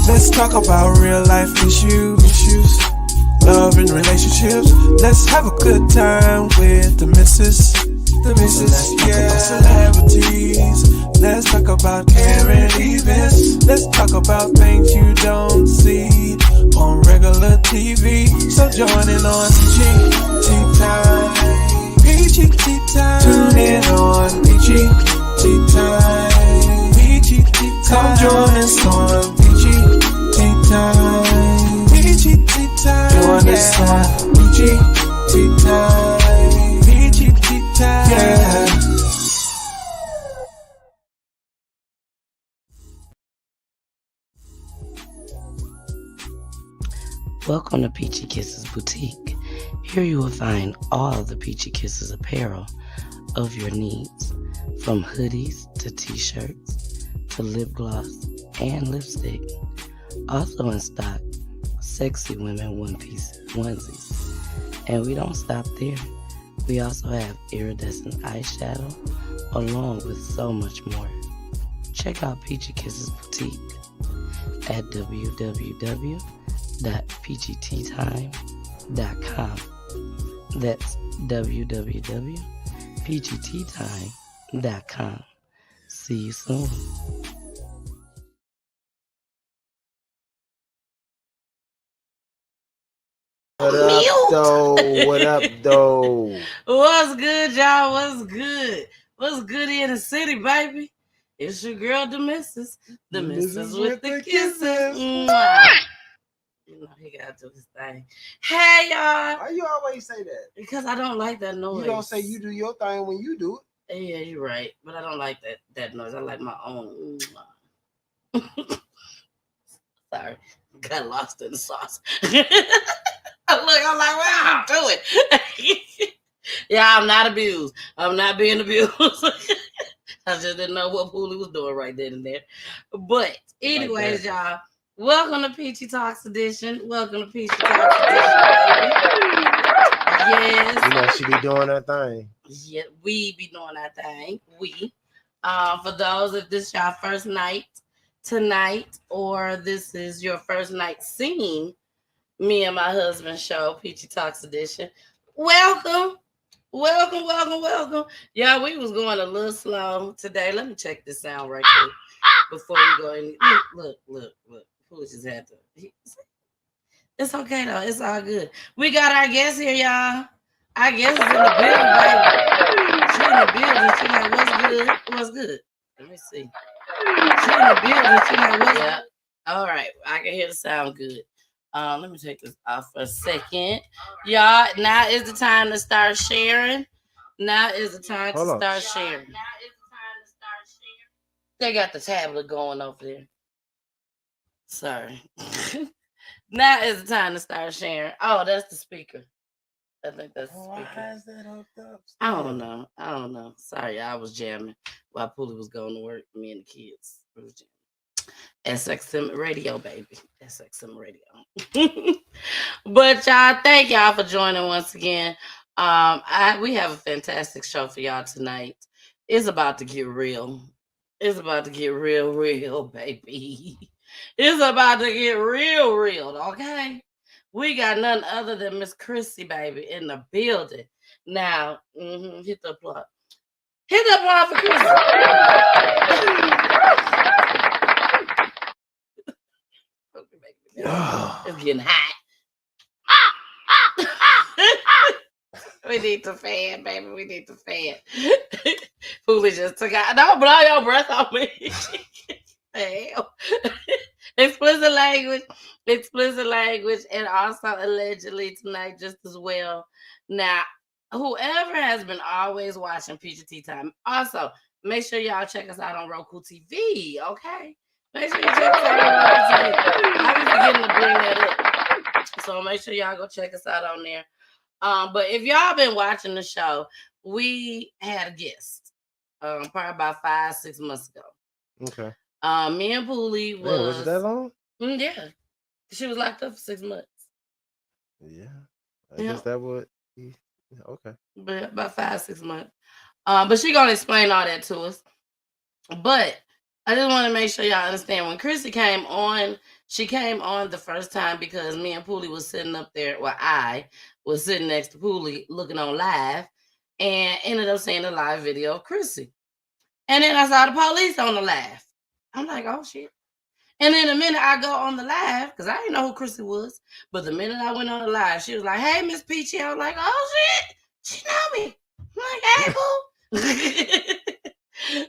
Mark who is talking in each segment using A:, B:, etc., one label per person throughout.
A: Let's talk about real life issues, love and relationships. Let's have a good time with the missus, yeah. Celebrities. Let's talk about current events. Let's talk about things you don't see on regular TV. So join in on PGT Time. PGT Time. Tune in on PGT Time. PGT Time. Come join us on PGT Time. PGT Time. Join us on PGT Time. PGT Time. Yeah.
B: Welcome to Peachy Kisses Boutique. Here you will find all the Peachy Kisses apparel of your needs, from hoodies to t-shirts to lip gloss and lipstick. Also in stock, sexy women onesies. And we don't stop there. We also have iridescent eyeshadow along with so much more. Check out Peachy Kisses Boutique at www.pgttime.com. That's www.pgttime.com. See you soon.
C: What up, though? What up, though?
B: What's good, y'all? What's good? What's good in the city, baby? It's your girl, the missus. The missus with the kisses. Mwah. You know, he got to do his thing. Hey, y'all.
C: Why you always say that?
B: Because I don't like that noise.
C: You don't say you do your thing when you do
B: it. Yeah, you're right. But I don't like that noise. I like my own. Sorry. Got lost in the sauce. I'm like, what are you doing? Yeah, I'm not abused. I'm not being abused. I just didn't know what Pooley was doing right then and there. But anyways, y'all, welcome to Peachy Talks Edition. Welcome to Peachy Talks Edition, baby. Yes.
C: You know, she be doing her thing.
B: Yeah, we be doing our thing. For those, if this is your first night tonight, or this is your first night seeing me and my husband's show, Peachy Talks Edition, welcome. Yeah, we was going a little slow today. Let me check this sound right quick before we go in. Look. Who just had to? It's okay though. It's all good. We got our guest here, y'all. Our guest is in the building, baby. She in the building. She like, what's good? Let me see. She in the building. She like, what's good? All right, I can hear the sound good. Let me take this off for a second. Y'all, now is the time to start sharing. They got the tablet going over there. Sorry. Now is the time to start sharing. Oh, that's the speaker. I think that's the speaker.
C: Why is that hooked up?
B: I don't know. Sorry, I was jamming while Poolie was going to work. Me and the kids. We was jamming. SXM Radio, baby. SXM Radio. But y'all, thank y'all for joining once again. We have a fantastic show for y'all tonight. It's about to get real. It's about to get real, baby. It's about to get real, okay? We got none other than Miss CRISSY, baby, in the building. Now, hit the applause. Hit the applause for CRISSY. It's getting hot. We need the fan, baby. We need the fan. Poolie just took out. Don't blow your breath on me. Hell. Explicit language, and also allegedly tonight just as well. Now, whoever has been always watching Peachy Time, also make sure y'all check us out on Roku TV, okay? Make sure you check us out on Roku TV. I've been forgetting to bring that up. So make sure y'all go check us out on there. But if y'all been watching the show, we had a guest probably about 5-6 months ago.
C: Okay.
B: Me and Poolie was
C: it that long?
B: Yeah. She was locked up for 6 months.
C: Yeah. I guess that would be okay.
B: But about 5-6 months. But she gonna explain all that to us. But I just want to make sure y'all understand when Chrissy came on, she came on the first time because me and Poolie was sitting up there. Well, I was sitting next to Poolie looking on live and ended up seeing a live video of Chrissy. And then I saw the police on the live. I'm like, oh shit. And then the minute I go on the live, because I didn't know who Chrissy was, but the minute I went on the live, she was like, hey, Miss Peachy. I was like, oh shit, she know me. I'm like, hey, boo.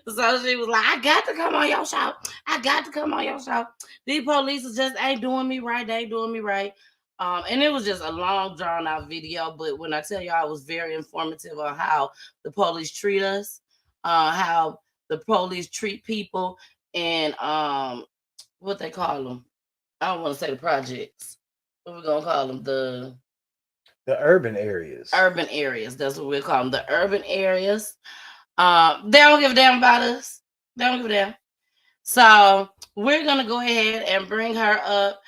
B: So she was like, I got to come on your show. I got to come on your show. These police just ain't doing me right. They ain't doing me right. And it was just a long, drawn out video. But when I tell you, I was very informative on how the police treat us, how the police treat people, and what they call them. I don't want to say the projects. What we gonna call them? The
C: urban areas.
B: Urban areas. That's what we call them. The urban areas. They don't give a damn about us. They don't give a damn. So we're gonna go ahead and bring her up.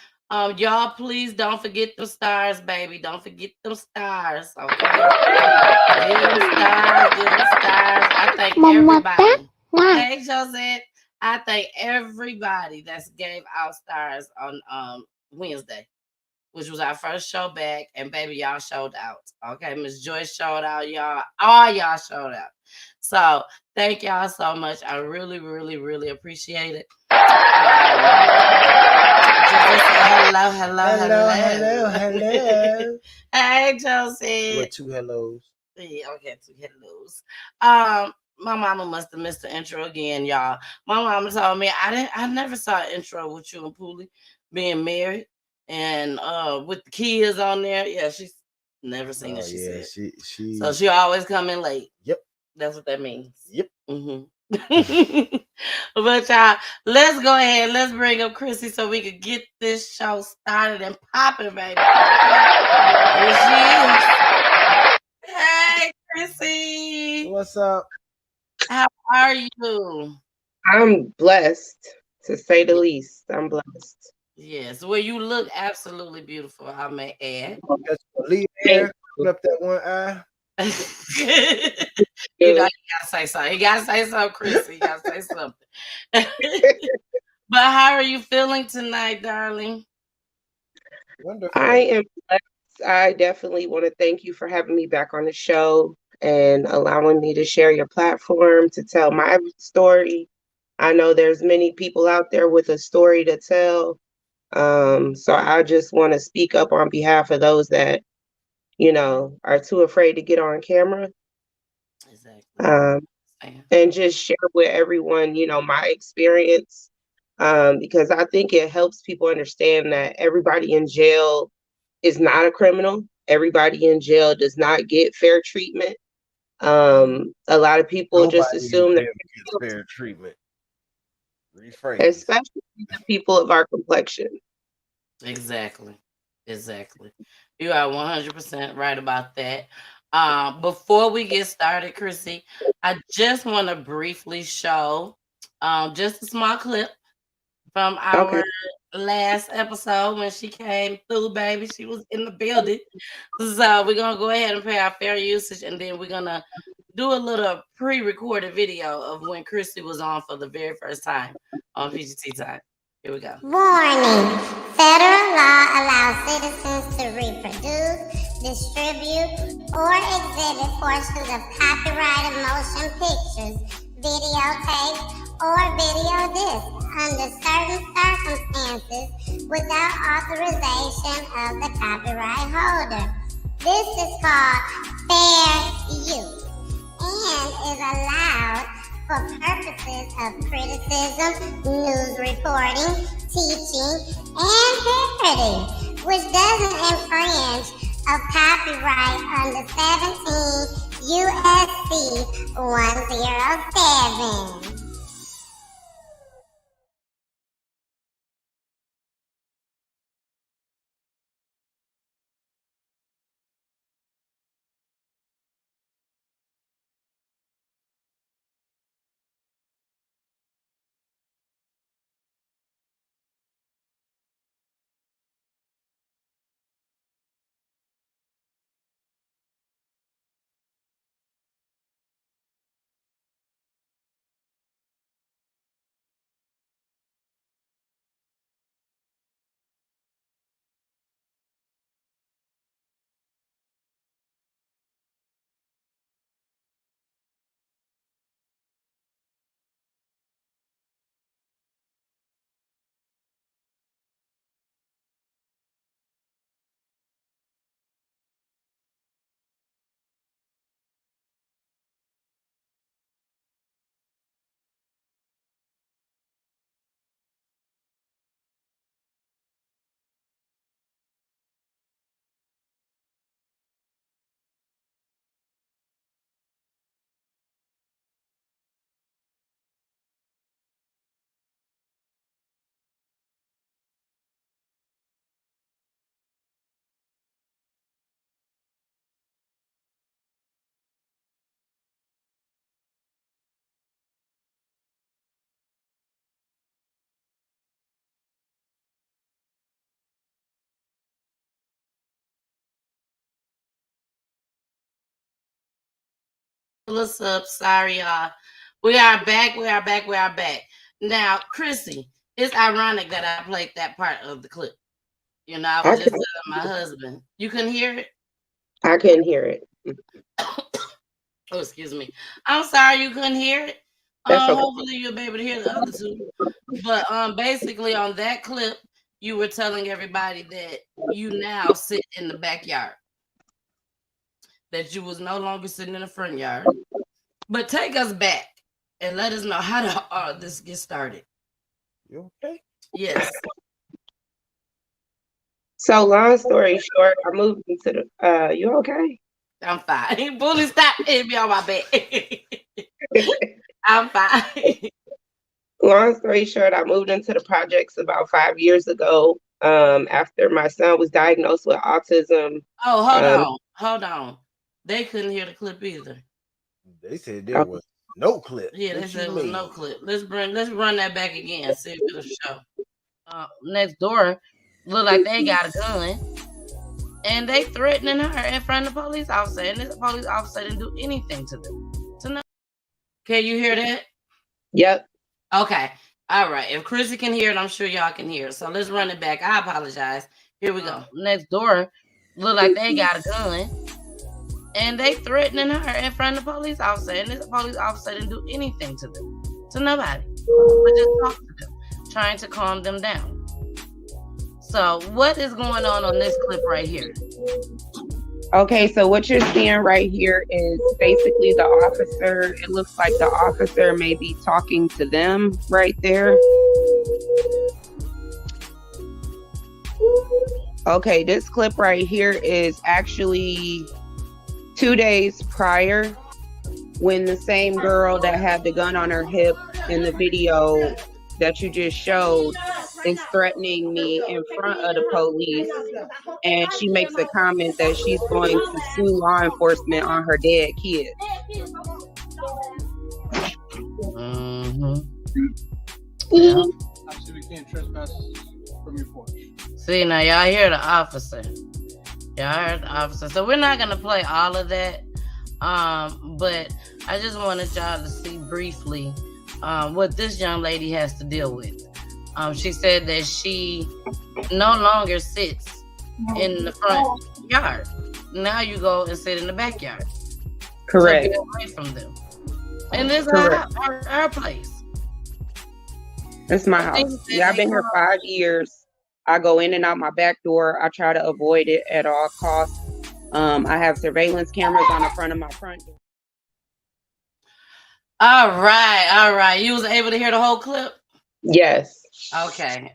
B: Y'all, please don't forget the stars, baby. Don't forget them stars. Okay. Give them stars. Give them stars. I thank everybody. Hey, Josette. I thank everybody that's gave out stars on Wednesday, which was our first show back, and baby, y'all showed out. Okay, Miss Joyce showed out, y'all. All y'all showed out. So thank y'all so much. I really, really, really appreciate it. Hello. Hey, Josie.
C: With 2 hellos.
B: Yeah, okay, 2 hellos. My mama must have missed the intro again, y'all. My mama told me I never saw an intro with you and Poolie being married and with the kids on there. Yeah, she's never seen it. She said
C: she
B: so she always come in late.
C: Yep,
B: that's what that means.
C: Yep.
B: But y'all, let's go ahead. Let's bring up Chrissy so we could get this show started and popping, baby. Here she is. Hey, Chrissy.
C: What's up?
B: How are you?
D: I'm blessed, to say the least. I'm blessed.
B: Yes, well, you look absolutely beautiful, I may add.
C: That's leave hair, put up that one eye.
B: You know, you gotta say something. You gotta say something, Chrissy. You gotta say something. But how are you feeling tonight, darling?
C: Wonderful.
D: I am blessed. I definitely want to thank you for having me back on the show and allowing me to share your platform to tell my story. I know there's many people out there with a story to tell. So I just want to speak up on behalf of those that, are too afraid to get on camera.
B: Exactly.
D: And just share with everyone, my experience. Because I think it helps people understand that everybody in jail is not a criminal. Everybody in jail does not get fair treatment. A lot of people just assume that
C: fair treatment. Rephrase.
D: Especially the people of our complexion.
B: Exactly. You are 100% right about that. Before we get started, Chrissy, I just want to briefly show just a small clip from our last episode when she came through, baby. She was in the building. So we're going to go ahead and pay our fair usage, and then we're going to do a little pre-recorded video of when Chrissy was on for the very first time on VGT Time. Here we go.
E: Warning. Federal law allows citizens to reproduce, distribute, or exhibit portions of copyrighted motion pictures, videotapes, or video discs under certain circumstances without authorization of the copyright holder. This is called fair use and is allowed for purposes of criticism, news reporting, teaching, and parody, which doesn't infringe of copyright under 17 U.S.C. 107.
B: What's up? Sorry, y'all. We are back. We are back. We are back. Now, Chrissy, it's ironic that I played that part of the clip. You know, I was just telling my husband. You couldn't hear it?
D: I couldn't hear it.
B: Oh, excuse me. I'm sorry you couldn't hear it.
D: That's okay.
B: Hopefully you'll be able to hear the other two. But basically on that clip, you were telling everybody that you now sit in the backyard. That you was no longer sitting in the front yard. But take us back and let us know how did this get started.
C: You okay?
B: Yes.
D: So long story short, I moved into the you okay?
B: I'm fine. Bully, stop hitting me on my back. I'm fine.
D: Long story short, I moved into the projects about 5 years ago. After my son was diagnosed with autism.
B: Oh, hold on. They couldn't hear the clip either.
C: They said there was no clip.
B: Yeah, they said it was no clip. Let's run that back again. See if it'll show. Next door look like they got a gun, and they threatening her in front of the police officer, and this police officer didn't do anything to them. Can you hear that?
D: Yep.
B: Okay. All right. If Chrissy can hear it, I'm sure y'all can hear it. So let's run it back. I apologize. Here we go. Next door look like they got a gun, and they threatening her in front of the police officer, and this police officer didn't do anything to them, to nobody, but just talk to them, trying to calm them down. So what is going on this clip right here?
D: Okay, so what you're seeing right here is basically the officer. It looks like the officer may be talking to them right there. Okay, this clip right here is actually 2 days prior, when the same girl that had the gun on her hip in the video that you just showed is threatening me in front of the police, and she makes a comment that she's going to sue law enforcement on her dead kid.
B: Yeah.
F: So we can't trespass from your porch.
B: See, now y'all hear the officer. Y'all heard the officer. So we're not gonna play all of that. But I just wanted y'all to see briefly what this young lady has to deal with. She said that she no longer sits in the front yard. Now you go and sit in the backyard.
D: Correct.
B: So get away from them. And this is our place.
D: It's my house. Yeah, I've been here 5 years. I go in and out my back door. I try to avoid it at all costs. I have surveillance cameras on the front of my front door.
B: All right. You was able to hear the whole clip?
D: Yes.
B: Okay.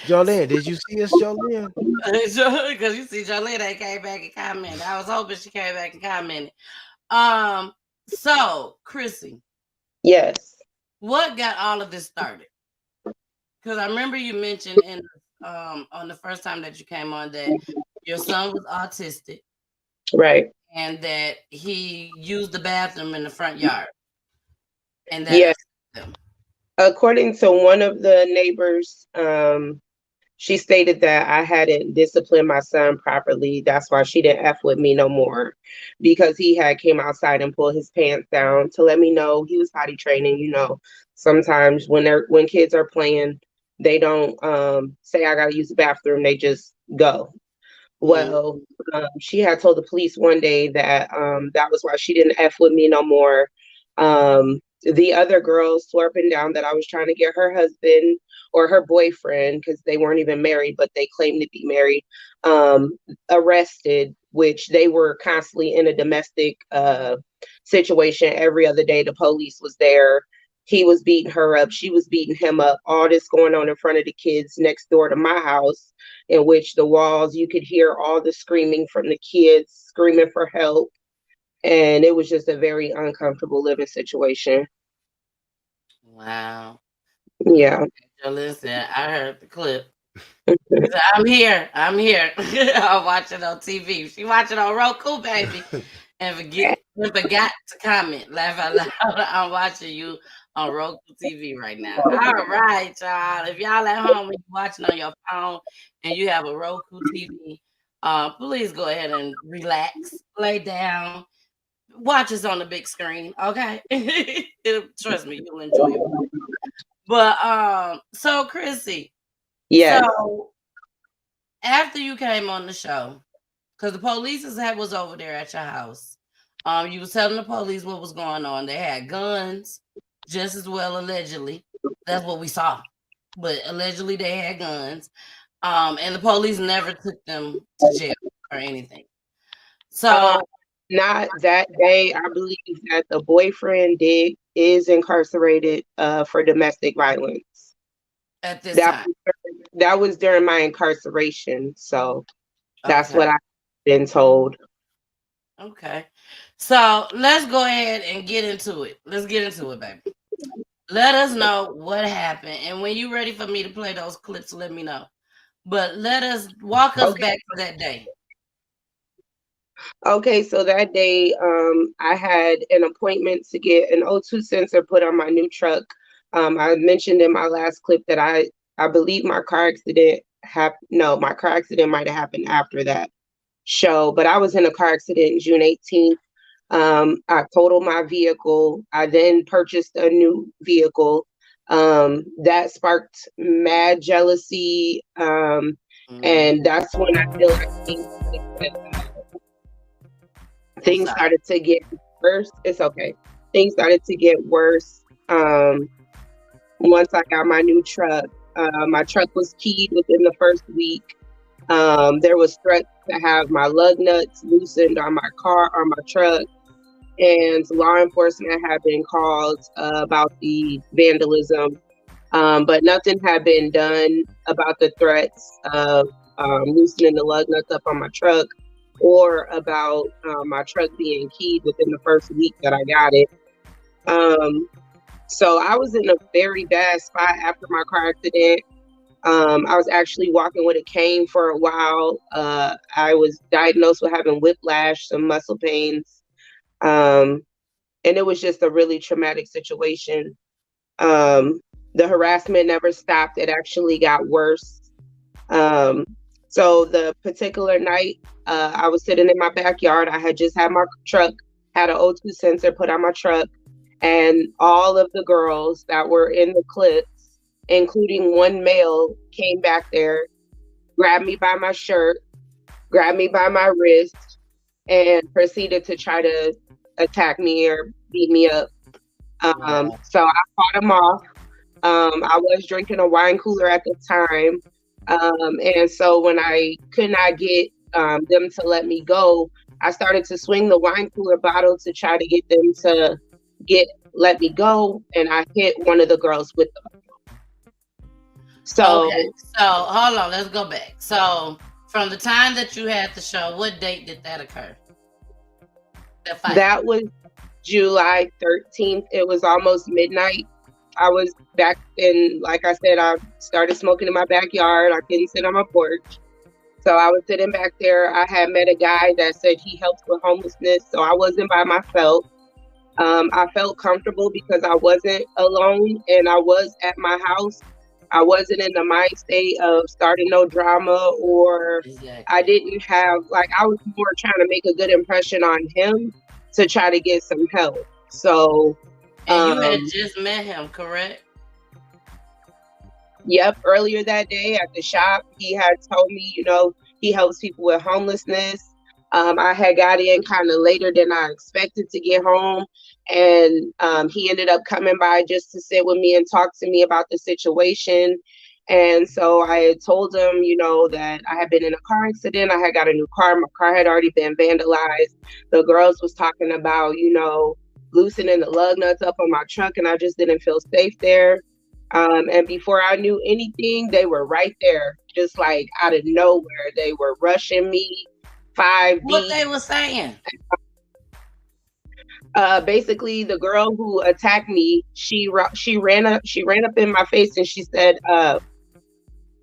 C: Jolene, did you see us, Jolene?
B: Because you see Jolene ain't came back and commented. I was hoping she came back and commented. So, Chrissy.
D: Yes.
B: What got all of this started? Because I remember you mentioned on the first time that you came on that your son was autistic.
D: Right.
B: And that he used the bathroom in the front yard. And that
D: yes. According to one of the neighbors, she stated that I hadn't disciplined my son properly. That's why she didn't F with me no more, because he had came outside and pulled his pants down to let me know he was potty training. You know, sometimes when kids are playing, they don't say I gotta use the bathroom. They just go. Well, she had told the police one day that that was why she didn't F with me no more. The other girls swore up and down that I was trying to get her husband or her boyfriend, because they weren't even married, but they claimed to be married, arrested, which they were constantly in a domestic situation. Every other day, the police was there. He was beating her up. She was beating him up. All this going on in front of the kids next door to my house, in which the walls, you could hear all the screaming from the kids, screaming for help. And it was just a very uncomfortable living situation.
B: Wow.
D: Yeah.
B: So listen, I heard the clip. I'm here. I'm watching on TV. She watching on Roku, baby. And forgot to comment. Laugh out loud. I'm watching you on Roku TV right now. All right, y'all. If y'all at home and you're watching on your phone and you have a Roku TV, please go ahead and relax, lay down, Watch us on the big screen, okay? Trust me, you'll enjoy it. But so Chrissy,
D: Yes.
B: so after you came on the show, because the police was over there at your house. You was telling the police what was going on. They had guns, just as well, allegedly. That's what we saw. But allegedly they had guns. And the police never took them to jail or anything. So
D: Not that day. I believe that the boyfriend is incarcerated for domestic violence.
B: at this
D: That
B: time.
D: that was during my incarceration. So that's
B: Okay.
D: what I've been told.
B: Okay. So let's go ahead and get into it. Let's get into it, baby. Let us know what happened. And when you're ready for me to play those clips, let me know. But walk us back to that day.
D: Okay, so that day, I had an appointment to get an O2 sensor put on my new truck. I mentioned in my last clip that I believe my car accident my car accident might have happened after that show, but I was in a car accident June 18th. I totaled my vehicle. I then purchased a new vehicle. That sparked mad jealousy. And that's when I feel like things started to get worse. It's okay. Things started to get worse. Once I got my new truck, my truck was keyed within the first week. There was threats to have my lug nuts loosened on my truck, and law enforcement had been called about the vandalism, but nothing had been done about the threats of loosening the lug nuts up on my truck, or about my truck being keyed within the first week that I got it. So I was in a very bad spot after my car accident. I was actually walking with a cane for a while. I was diagnosed with having whiplash, some muscle pains. And it was just a really traumatic situation. The harassment never stopped. It actually got worse. So the particular night, I was sitting in my backyard. I had just had my truck, had an O2 sensor put on my truck, and all of the girls that were in the clips, including one male, came back there, grabbed me by my shirt, grabbed me by my wrist, and proceeded to try to attack me or beat me up. So I fought them off. I was drinking a wine cooler at the time. And so when I could not get them to let me go, I started to swing the wine cooler bottle to try to get them to let me go, and I hit one of the girls with them. So
B: okay, so hold on, let's go back. So from the time that you had the show, what date did that occur?
D: That was July 13th. It was almost midnight. I was back in, like I said, I started smoking in my backyard. I couldn't sit on my porch. So I was sitting back there. I had met a guy that said he helps with homelessness. So I wasn't by myself. I felt comfortable because I wasn't alone and I was at my house. I wasn't in the mind state of starting no drama, or I didn't have, I was more trying to make a good impression on him to try to get some help. So.
B: And you had just met him, correct?
D: Yep. Earlier that day at the shop, he had told me, he helps people with homelessness. I had got in kind of later than I expected to get home. And he ended up coming by just to sit with me and talk to me about the situation. And so I had told him, that I had been in a car accident. I had got a new car. My car had already been vandalized. The girls was talking about, loosening the lug nuts up on my truck, and I just didn't feel safe there. And before I knew anything, they were right there, just like out of nowhere. They were rushing me 5 deep.
B: What they were saying?
D: Basically, the girl who attacked me, she ran up in my face and she said,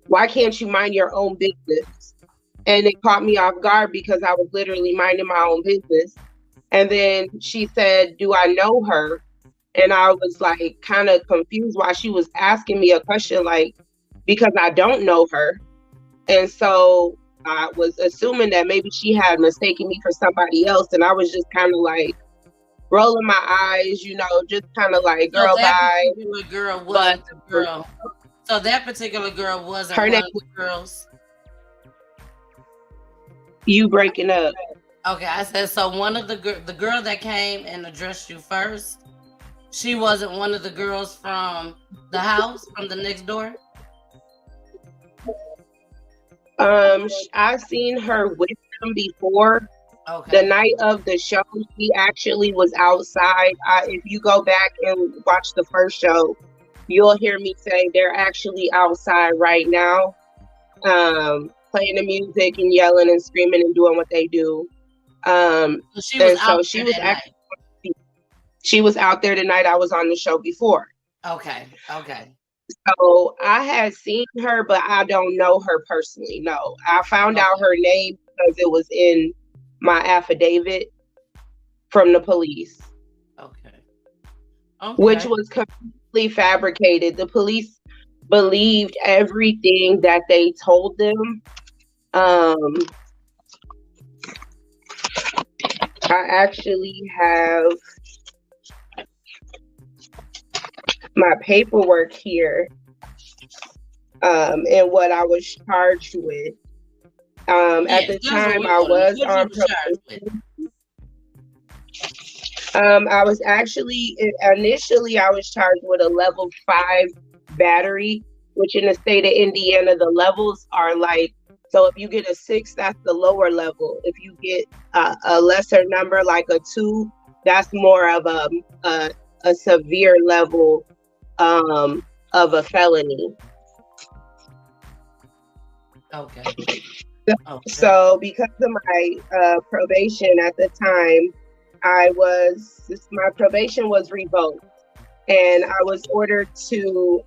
D: "Why can't you mind your own business?" And it caught me off guard because I was literally minding my own business. And then she said, "Do I know her?" And I was like kind of confused why she was asking me a question, because I don't know her. And so I was assuming that maybe she had mistaken me for somebody else. And I was just kind of like, rolling my eyes, just kind of like,
B: So
D: girl,
B: that
D: bye.
B: particular girl
D: But
B: wasn't the girl. So that particular girl wasn't
D: her
B: one
D: name,
B: of the girls.
D: you breaking up.
B: Okay, I said so. One of the girl that came and addressed you first, she wasn't one of the girls from the house from the next door.
D: I've seen her with them before. The
B: Okay.
D: night of the show, she actually was outside. If you go back and watch the first show, you'll hear me say they're actually outside right now, playing the music and yelling and screaming and doing what they do.
B: So she was
D: And
B: out
D: so
B: there
D: she was
B: that
D: actually
B: night.
D: out there the night I was on the show before.
B: Okay. Okay.
D: So I had seen her, but I don't know her personally. No, I found out
B: Okay.
D: her name because it was in my affidavit from the police,
B: Okay.
D: which
B: Okay.
D: was completely fabricated. The police believed everything that they told them. Um, I actually have my paperwork here, and what I was charged with. At
B: Yes,
D: the
B: that's what
D: time,
B: we
D: I
B: want to know.
D: was
B: What you
D: on
B: was charged with?
D: probation. I was actually initially I was charged with a level 5 battery, which in the state of Indiana the levels are like, so if you get a 6, that's the lower level. If you get a lesser number like a 2, that's more of a severe level of a felony.
B: Okay. Okay.
D: So because of my probation at the time, my probation was revoked, and I was ordered to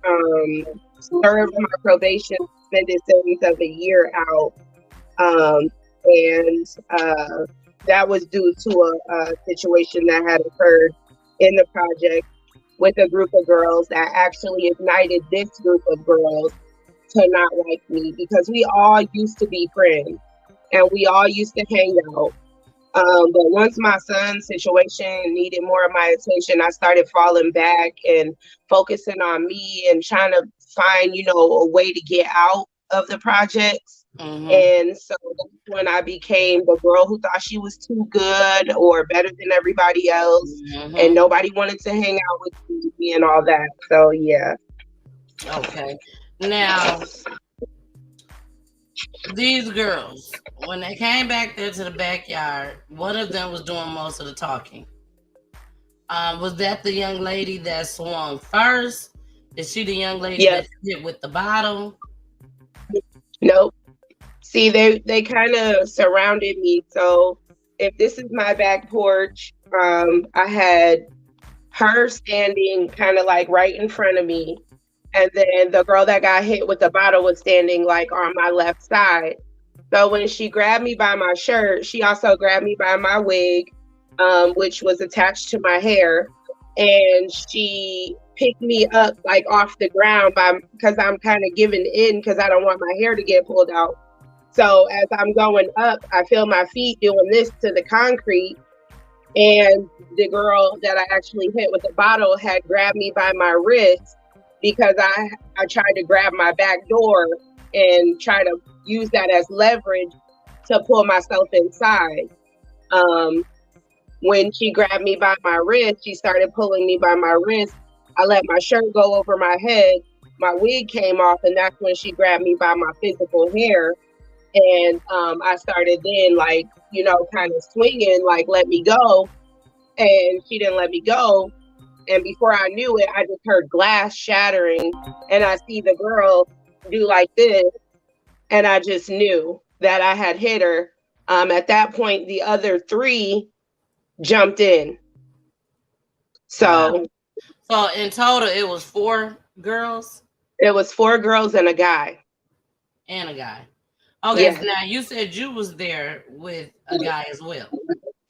D: serve my probation suspended sentence of a year out, and that was due to a situation that had occurred in the project with a group of girls that actually ignited this group of girls to not like me, because we all used to be friends and we all used to hang out. But once my son's situation needed more of my attention, I started falling back and focusing on me and trying to find, a way to get out of the projects. And so that's when I became the girl who thought she was too good or better than everybody else, and nobody wanted to hang out with me and all that. So yeah.
B: Okay. Now, these girls, when they came back there to the backyard, one of them was doing most of the talking. Was that the young lady that swung first? Is she the young lady
D: Yes.
B: that hit with the bottle?
D: Nope. See, they kind of surrounded me. So if this is my back porch, I had her standing kind of like right in front of me. And then the girl that got hit with the bottle was standing like on my left side. So when she grabbed me by my shirt, she also grabbed me by my wig, which was attached to my hair. And she picked me up like off the ground because I'm kind of giving in because I don't want my hair to get pulled out. So as I'm going up, I feel my feet doing this to the concrete. And the girl that I actually hit with the bottle had grabbed me by my wrist because I tried to grab my back door and try to use that as leverage to pull myself inside. When she grabbed me by my wrist, she started pulling me by my wrist. I let my shirt go over my head. My wig came off, and that's when she grabbed me by my physical hair. And I started then, like, kind of swinging, like, let me go. And she didn't let me go. And before I knew it, I just heard glass shattering. And I see the girl do like this. And I just knew that I had hit her. At that point, the other 3 jumped in. So
B: So in total, it was 4 girls
D: it was 4 girls and a guy.
B: and a guy. Okay,
D: Yeah.
B: so now you said you was there with a guy as well.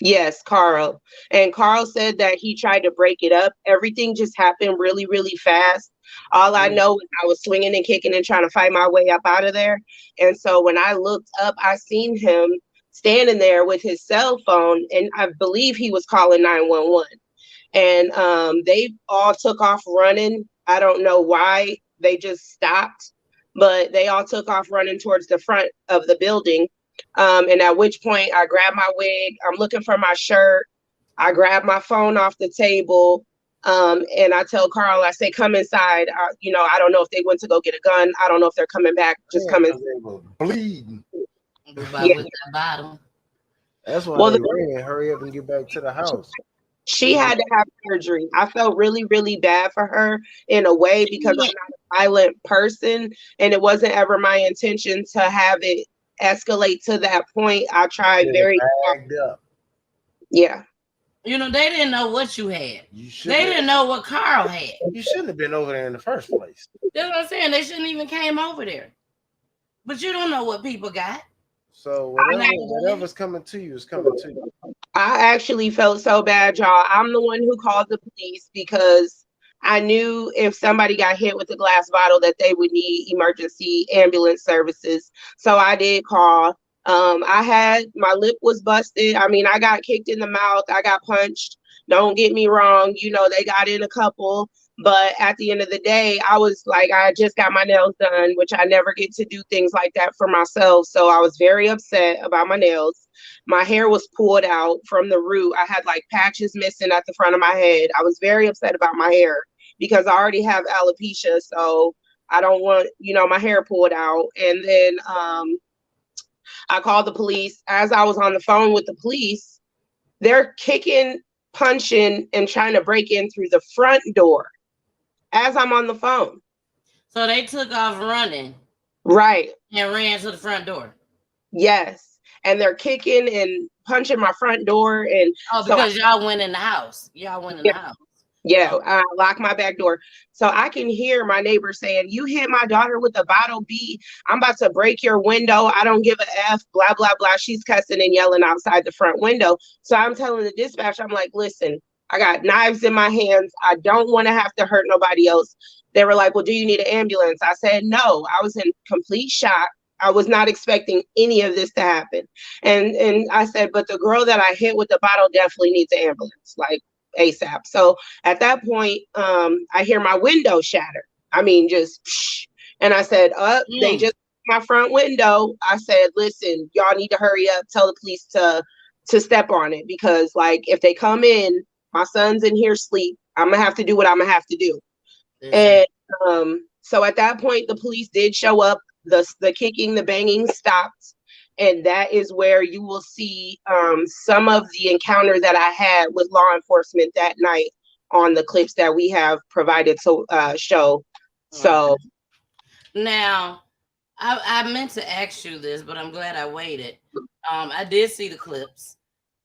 D: Yes, Carl. And Carl said that he tried to break it up. Everything just happened really, really fast. All I know is I was swinging and kicking and trying to fight my way up out of there. And so when I looked up, I seen him standing there with his cell phone, and I believe he was calling 911. and they all took off running. I don't know why they just stopped, but they all took off running towards the front of the building. And at which point I grabbed my wig. I'm looking for my shirt. I grabbed my phone off the table. And I tell Carl, I say, come inside. I don't know if they went to go get a gun. I don't know if they're coming back. Just come in.
C: Bleeding.
D: Yeah.
B: With that bottle.
C: That's why
D: Well,
C: they ran. Hurry up and get back to the house.
D: she had to have surgery. I felt really, really bad for her in a way because I'm not a violent person, and it wasn't ever my intention to have it escalate to that point. I tried very hard.
C: Up.
D: Yeah.
B: You know, they didn't know what you had.
C: They
B: didn't know what Carl had.
C: You shouldn't have been over there in the first place.
B: That's what I'm saying. They shouldn't even came over there. But you don't know what people got.
C: So whatever's coming to you is coming to you.
D: I actually felt so bad, y'all. I'm the one who called the police because I knew if somebody got hit with a glass bottle that they would need emergency ambulance services. So I did call. I had my lip was busted. I mean, I got kicked in the mouth. I got punched. Don't get me wrong. You know, they got in a couple. But at the end of the day, I was like, I just got my nails done, which I never get to do things like that for myself. So I was very upset about my nails. My hair was pulled out from the root. I had like patches missing at the front of my head. I was very upset about my hair because I already have alopecia. So I don't want, my hair pulled out. And then I called the police. As I was on the phone with the police, they're kicking, punching, and trying to break in through the front door as I'm on the phone.
B: So they took off running.
D: Right.
B: And ran to the front door.
D: Yes. And they're kicking and punching my front door. And
B: because y'all went in the house. Y'all went in the house.
D: Yeah, I locked my back door. So I can hear my neighbor saying, you hit my daughter with a bottle B. I'm about to break your window. I don't give a F, blah, blah, blah. She's cussing and yelling outside the front window. So I'm telling the dispatch, I'm like, listen, I got knives in my hands. I don't want to have to hurt nobody else. They were like, well, do you need an ambulance? I said, no. I was in complete shock. I was not expecting any of this to happen. And I said, but the girl that I hit with the bottle definitely needs an ambulance. Like, ASAP. So at that point, I hear my window shatter. I mean, just, and I said, they just my front window. I said, listen, y'all need to hurry up. Tell the police to step on it because, like, if they come in, my son's in here sleep. I'm gonna have to do what I'm gonna have to do. And so at that point, the police did show up. The kicking, the banging stopped. And that is where you will see some of the encounter that I had with law enforcement that night on the clips that we have provided to show. So
B: now, I meant to ask you this, but I'm glad I waited. I did see the clips,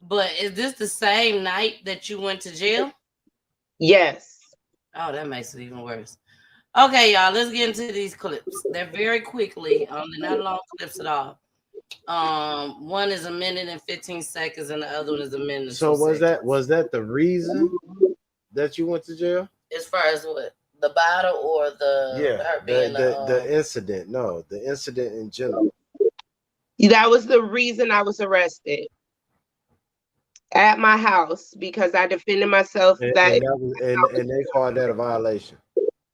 B: but is this the same night that you went to jail?
D: Yes.
B: Oh, that makes it even worse. Okay, y'all, let's get into these clips. They're very quickly. They're not long clips at all. One is a minute and 15 seconds, and the other one is a minute.
C: So was that the reason that you went to jail?
B: As far as what, the bottle or
C: the incident? No, the incident in general.
D: That was the reason I was arrested at my house because I defended myself. And they
C: called that a violation.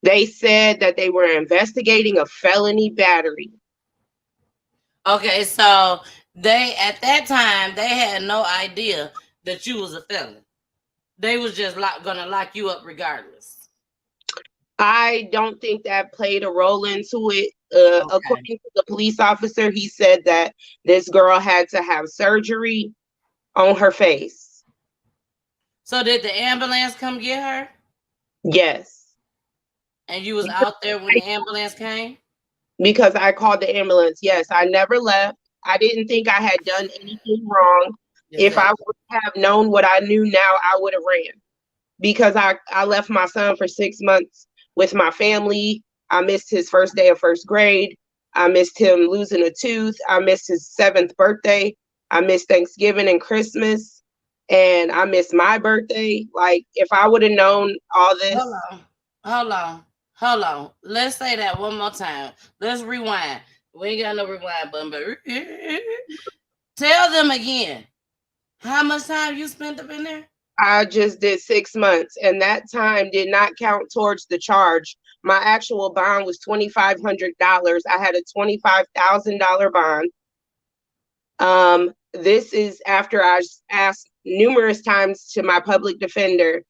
D: They said that they were investigating a felony battery.
B: Okay, so they at that time they had no idea that you was a felon. They was just gonna lock you up regardless.
D: I don't think that played a role into it. According to the police officer, he said that this girl had to have surgery on her face.
B: So did the ambulance come get her?
D: Yes.
B: And you was out there when the ambulance came?
D: Because I called the ambulance. Yes, I never left. I didn't think I had done anything wrong. Exactly. If I would have known what I knew now, I would have ran. Because I left my son for 6 months with my family. I missed his first day of first grade. I missed him losing a tooth. I missed his 7th birthday. I missed Thanksgiving and Christmas. And I missed my birthday. Like, if I would have known all this.
B: Hold on. Let's say that one more time. Let's rewind. We ain't got no rewind button, but tell them again. How much time you spent up in there?
D: I just did 6 months, and that time did not count towards the charge. My actual bond was $2,500. I had a $25,000 bond. This is after I asked numerous times to my public defender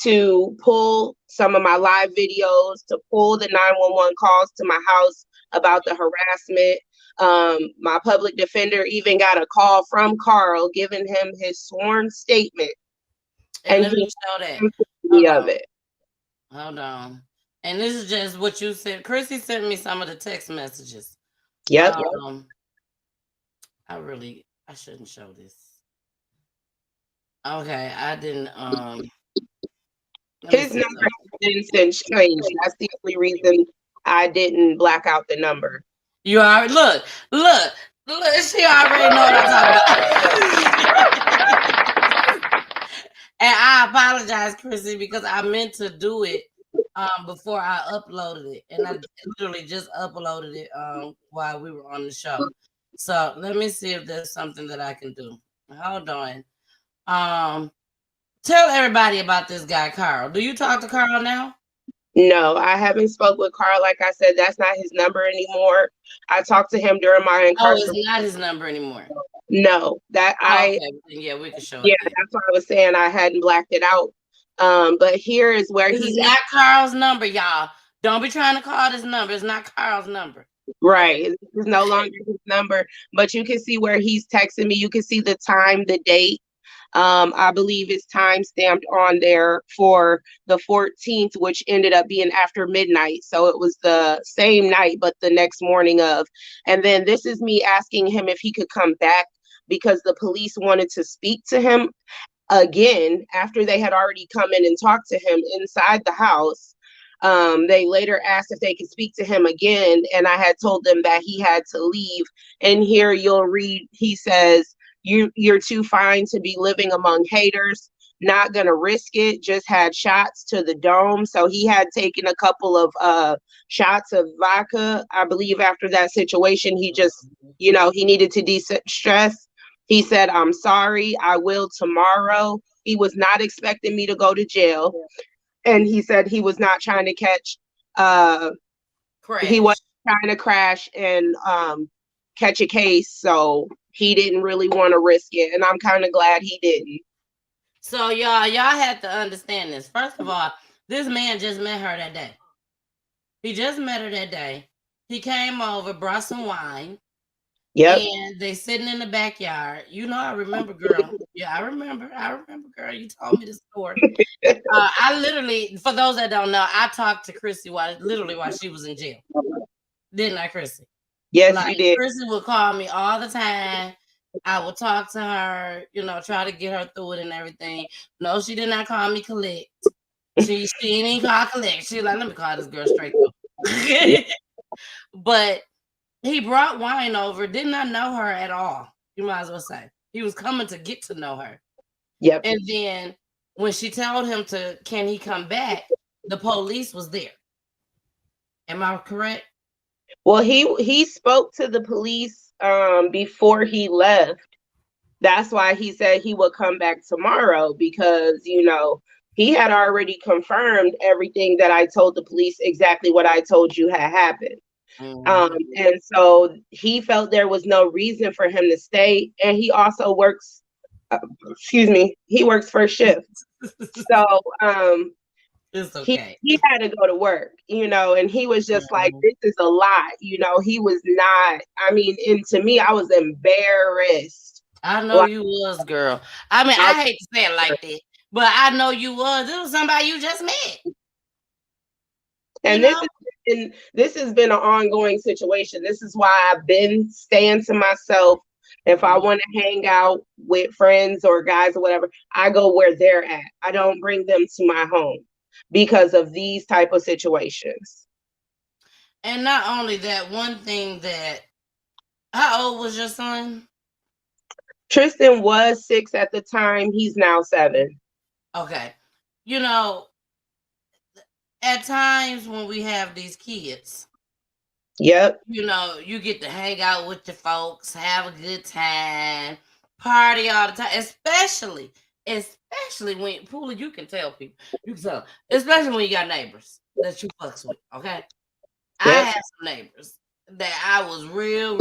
D: to pull some of my live videos, to pull the 911 calls to my house about the harassment. My public defender even got a call from Carl giving him his sworn statement,
B: And
D: and
B: let me
D: he
B: show that.
D: me of it.
B: Hold on. And this is just what you said. Chrissy sent me some of the text messages.
D: Yep.
B: I shouldn't show this. Okay, I didn't
D: His number didn't since changed. That's the only reason I didn't black out the number.
B: You already look. She already know what I'm talking about. And I apologize, Chrissy, because I meant to do it before I uploaded it, and I literally just uploaded it while we were on the show. So let me see if there's something that I can do. Hold on. Tell everybody about this guy, Carl. Do you talk to Carl now?
D: No, I haven't spoke with Carl. Like I said, that's not his number anymore. I talked to him during my incarceration.
B: Oh, it's not his number anymore.
D: No, that
B: okay. Yeah, we can show it.
D: Yeah, that's why I was saying I hadn't blacked it out. But here is where
B: this is not Carl's number, y'all. Don't be trying to call this number. It's not Carl's number.
D: Right. This is no longer his number. But you can see where he's texting me. You can see the time, the date. I believe it's time stamped on there for the 14th, which ended up being after midnight. So it was the same night, but the next morning of. And then this is me asking him if he could come back because the police wanted to speak to him again after they had already come in and talked to him inside the house. They later asked if they could speak to him again, and I had told them that he had to leave. And here you'll read, he says, you're too fine to be living among haters, not gonna risk it, just had shots to the dome. So he had taken a couple of shots of vodka. I believe after that situation, he just, he needed to de-stress. He said, I'm sorry, I will tomorrow. He was not expecting me to go to jail. And he said he was not trying to he wasn't trying to crash and catch a case. So he didn't really want to risk it. And I'm kind of glad he didn't.
B: So y'all had to understand this. First of all, this man just met her that day. He just met her that day. He came over, brought some wine.
D: Yep.
B: And they sitting in the backyard. I remember, girl. Yeah, I remember, girl. You told me the story. I literally, for those that don't know, I talked to CRISSY while she was in jail. Didn't I, CRISSY?
D: Yes, you did.
B: CRISSY would call me all the time. I would talk to her, try to get her through it and everything. No, she did not call me collect. She didn't call collect. She was like, let me call this girl straight though. But he brought wine over, did not know her at all. You might as well say. He was coming to get to know her.
D: Yep.
B: And then when she told him can he come back, the police was there. Am I correct?
D: Well, he spoke to the police before he left. That's why he said he would come back tomorrow because, he had already confirmed everything that I told the police, exactly what I told you had happened. Mm-hmm. And so he felt there was no reason for him to stay. And he also works, he works first shift. So
B: it's okay.
D: he had to go to work, and he was just like, this is a lot. He was not, and to me, I was embarrassed.
B: I know you was, girl. I hate to say it like that, but I know you was. It was somebody you just met.
D: And this has been an ongoing situation. This is why I've been staying to myself. If I want to hang out with friends or guys or whatever, I go where they're at. I don't bring them to my home because of these type of situations.
B: And not only that, one thing that, how old was your son?
D: Tristan was 6 at the time. He's now 7.
B: Okay. At times when we have these kids,
D: yep,
B: you get to hang out with your folks, have a good time, party all the time, especially especially when Poolie, you can tell people, you can tell, especially when you got neighbors that you fucks with. Okay, I
D: Yep.
B: had some neighbors that I was real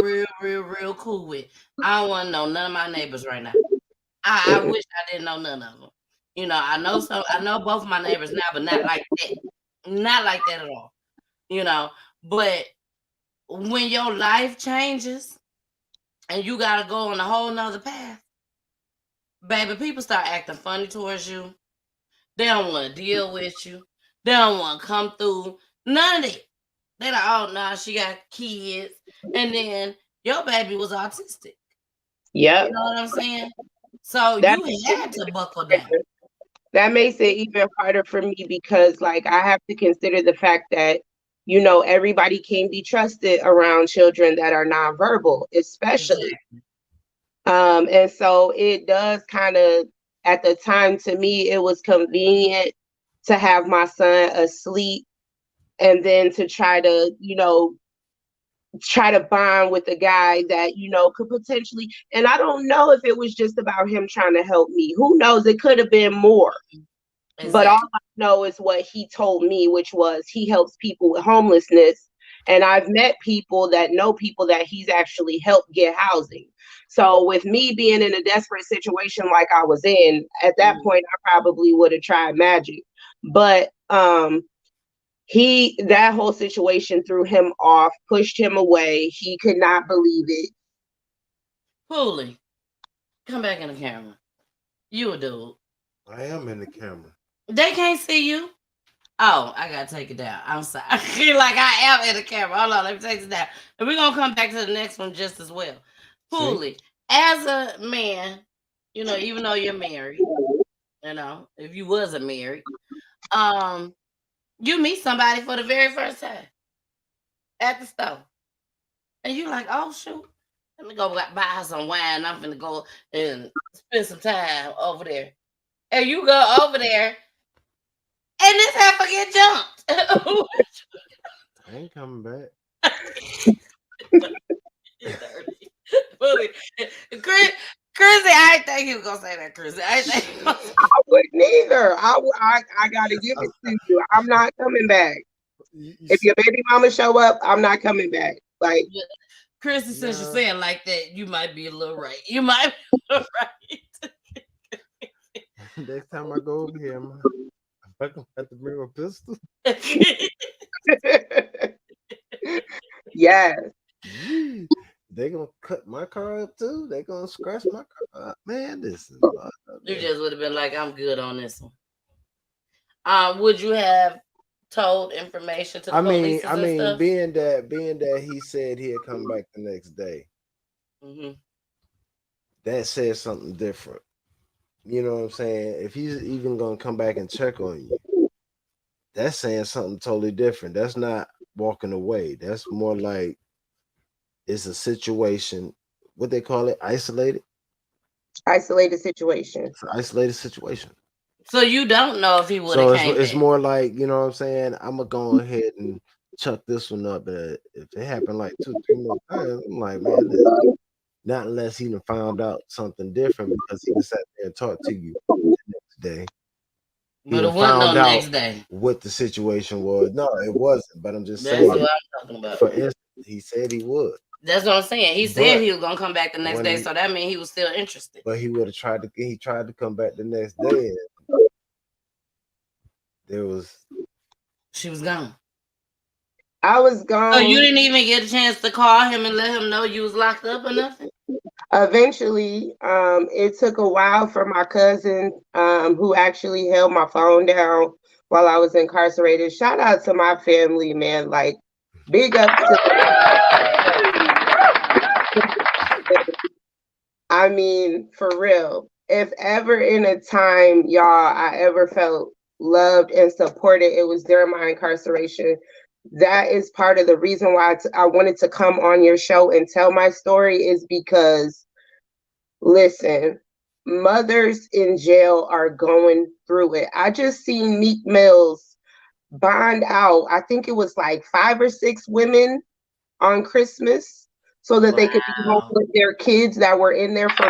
B: cool with. I don't want to know none of my neighbors right now. I wish I didn't know none of them. You know, I know both of my neighbors now, but not like that. Not like that at all. You know, but when your life changes and you gotta go on a whole nother path, baby, people start acting funny towards you. They don't want to deal with you. They don't want to come through. None of it. They like, oh no, she got kids. And then your baby was autistic.
D: Yep.
B: You know what I'm saying? So
D: That
B: you had to buckle down.
D: that makes it even harder for me because like I have to consider the fact that everybody can be trusted around children that are nonverbal, especially.
B: Exactly.
D: And so it does kind of, at the time, to me, it was convenient to have my son asleep and then to try to bond with a guy that, could potentially, and I don't know if it was just about him trying to help me. Who knows? It could have been more. But all
B: Exactly.
D: I know is what he told me, which was he helps people with homelessness. And I've met people that know people that he's actually helped get housing. So with me being in a desperate situation like I was in, at that point, I probably would have tried magic. But that whole situation threw him off, pushed him away. He could not believe it.
B: Poolie, come back in the camera. You a dude.
C: I am in the camera.
B: They can't see you. Oh, I gotta take it down. I'm sorry. Like I am in the camera. Hold on, let me take it down. And we're gonna come back to the next one just as well. Poolie, as a man, even though you're married, if you wasn't married, you meet somebody for the very first time at the store. And you're like, oh shoot, let me go buy some wine. I'm gonna go and spend some time over there. And you go over there and this heifer get jumped.
C: I ain't coming back.
B: CRISSY, I didn't think he was gonna say that, CRISSY. I didn't think he was gonna say
D: I wouldn't either. I gotta give it to you. I'm not coming back. If your baby mama show up, I'm not coming back. Like
B: CRISSY, since you're saying like that, you might be a little right. You might be a little right.
C: Next time I go over here, I'm gonna have to bring a pistol.
D: Yes.
C: They gonna cut my car up too. They gonna scratch my car up. Man, this is
B: you just would have been like, I'm good on this one. Would you have told information to the police?
C: I mean, being that he said he'd come back the next day, that says something different. You know what I'm saying? If he's even gonna come back and check on you, that's saying something totally different. That's not walking away. That's more like it's a situation. What they call it? Isolated
D: situation.
C: It's an isolated situation.
B: So you don't know if he would have came
C: it's
B: back.
C: more like, you know what I'm saying? I'm gonna go ahead and chuck this one up. But if it happened like 2-3 more times, I'm like, man, not unless he found out something different because he sat there and talked to you the next day.
B: But it wasn't no next day.
C: What the situation was. No, it wasn't. But I'm just
B: That's
C: saying.
B: what I'm talking about.
C: For instance, he said he would.
B: That's what I'm saying. He said he was gonna come back the next day, so that means he was still interested.
C: But he would have tried to. He tried to come back the next day, and
B: she was gone.
D: I was gone.
B: So you didn't even get a chance to call him and let him know you was locked up or nothing?
D: Eventually, it took a while for my cousin, who actually held my phone down while I was incarcerated. Shout out to my family, man. Like, big up to I mean, for real. If ever in a time, y'all, I ever felt loved and supported, it was during my incarceration. That is part of the reason why I wanted to come on your show and tell my story, is because, listen, mothers in jail are going through it. I just seen Meek Mill's bond out. I think it was like 5 or 6 women on Christmas so that they could be home with their kids that were in there for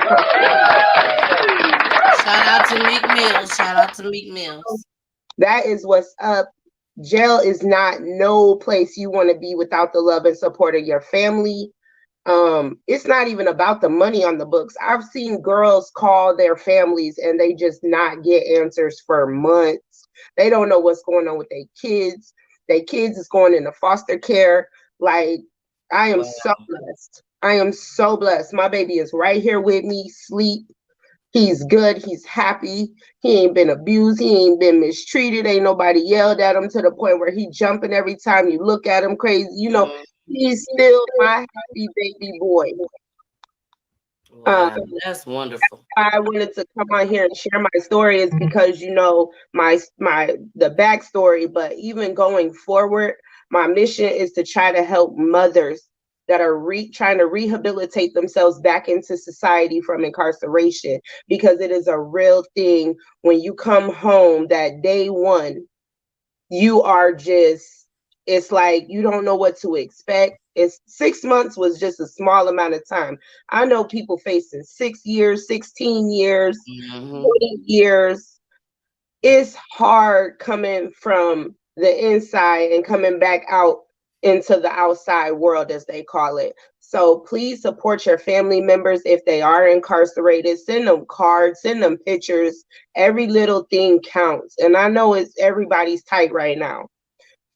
B: Shout out to Meek Mills. Shout out to Meek Mills.
D: That is what's up. Jail is not no place you want to be without the love and support of your family. It's not even about the money on the books. I've seen girls call their families and they just not get answers for months. They don't know what's going on with their kids. Their kids is going into foster care. Like, I am
B: Wow.
D: so blessed. I am so blessed. My baby is right here with me, sleep. He's good. He's happy. He ain't been abused. He ain't been mistreated. Ain't nobody yelled at him to the point where he jumping every time you look at him crazy. You know, he's still my happy baby boy.
B: Wow, that's wonderful.
D: I wanted to come on here and share my story is because you know my the backstory, but even going forward, my mission is to try to help mothers that are trying to rehabilitate themselves back into society from incarceration because it is a real thing when you come home that day one you are just it's like you don't know what to expect. It's 6 months was just a small amount of time. I know people facing 6 years, 16 years,
B: Mm-hmm.
D: 20 years. It's hard coming from the inside and coming back out into the outside world, as they call it. So please support your family members if they are incarcerated. Send them cards, send them pictures. Every little thing counts. And I know it's everybody's tight right now.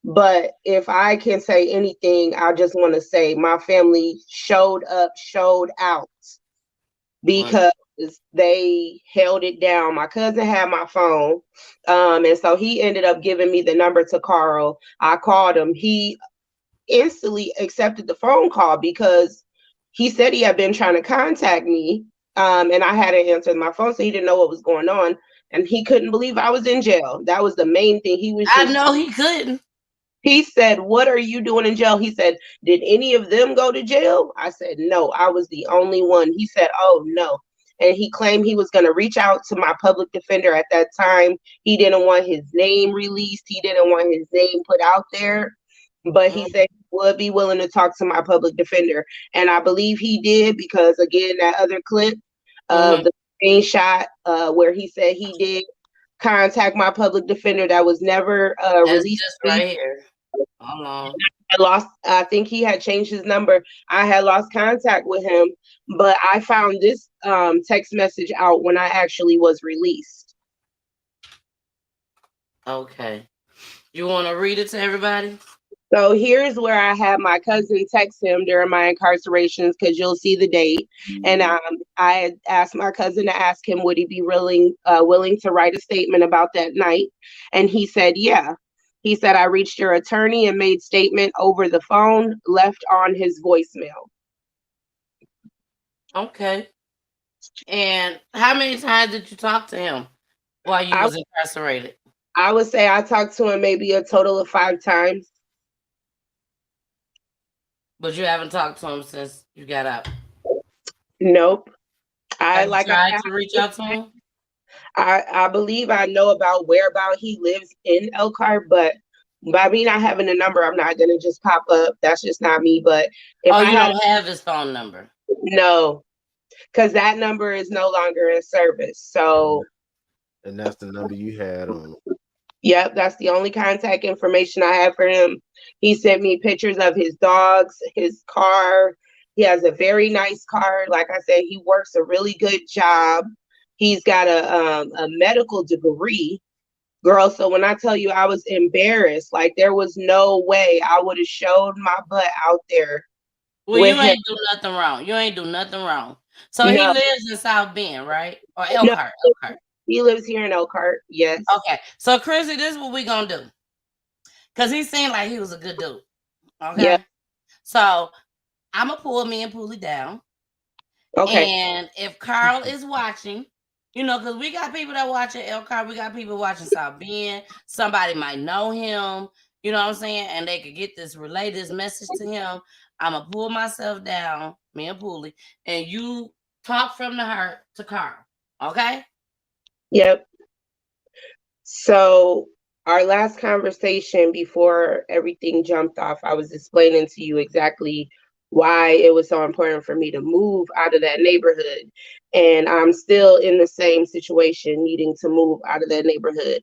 D: But if I can say anything, I just want to say my family showed up, showed out because they held it down. My cousin had my phone. And so he ended up giving me the number to Carl. I called him. He instantly accepted the phone call because he said he had been trying to contact me. And I hadn't answered my phone, so he didn't know what was going on. And he couldn't believe I was in jail. That was the main thing. He was
B: I
D: just
B: know he couldn't.
D: he said, "What are you doing in jail?" He said, "Did any of them go to jail?" I said, "No, I was the only one." He said, "Oh, no." And he claimed he was going to reach out to my public defender at that time. He didn't want his name released. He didn't want his name put out there. But he said he would be willing to talk to my public defender. And I believe he did because, again, that other clip of the screenshot where he said he did contact my public defender that was never
B: That's
D: released.
B: just right here. Hold on.
D: I think he had changed his number. I had lost contact with him, but I found this text message out when I actually was released.
B: Okay. You want to read it to everybody?
D: So here's where I had my cousin text him during my incarcerations because you'll see the date. And I had asked my cousin to ask him would he be willing to write a statement about that night, and he said yeah. He said I reached your attorney and made statement over the phone, left on his voicemail.
B: Okay. And how many times did you talk to him while you was incarcerated?
D: I would say I talked to him maybe a total of 5 times.
B: But you haven't talked to him since you got out.
D: Nope.
B: Have you tried to reach out to him?
D: I believe I know about whereabout he lives in Elkhart, but by me not having a number, I'm not gonna just pop up. That's just not me. But if
B: you don't have his phone number?
D: No, because that number is no longer in service. So,
C: and that's the number you had on.
D: Yep, that's the only contact information I have for him. He sent me pictures of his dogs, his car. He has a very nice car. Like I said, he works a really good job. He's got a medical degree, girl. So when I tell you I was embarrassed, like there was no way I would have showed my butt out there.
B: Well, you ain't do nothing wrong. You ain't do nothing wrong. So he lives in South Bend, right? Or Elkhart? Elkhart.
D: He lives here in Elkhart. Yes.
B: Okay. So Chrissy, this is what we gonna do. Cause he seemed like he was a good dude. Okay. Yeah. So I'm gonna pull me and Poolie down. Okay. And if Carl is watching, you know, because we got people that watch at Elkhart, we got people watching South Bend. Somebody might know him, you know what I'm saying? And they could get relay this message to him. I'm gonna pull myself down, me and Poolie, and you talk from the heart to Carl. Okay?
D: Yep. So our last conversation before everything jumped off, I was explaining to you exactly why it was so important for me to move out of that neighborhood. And I'm still in the same situation, needing to move out of that neighborhood.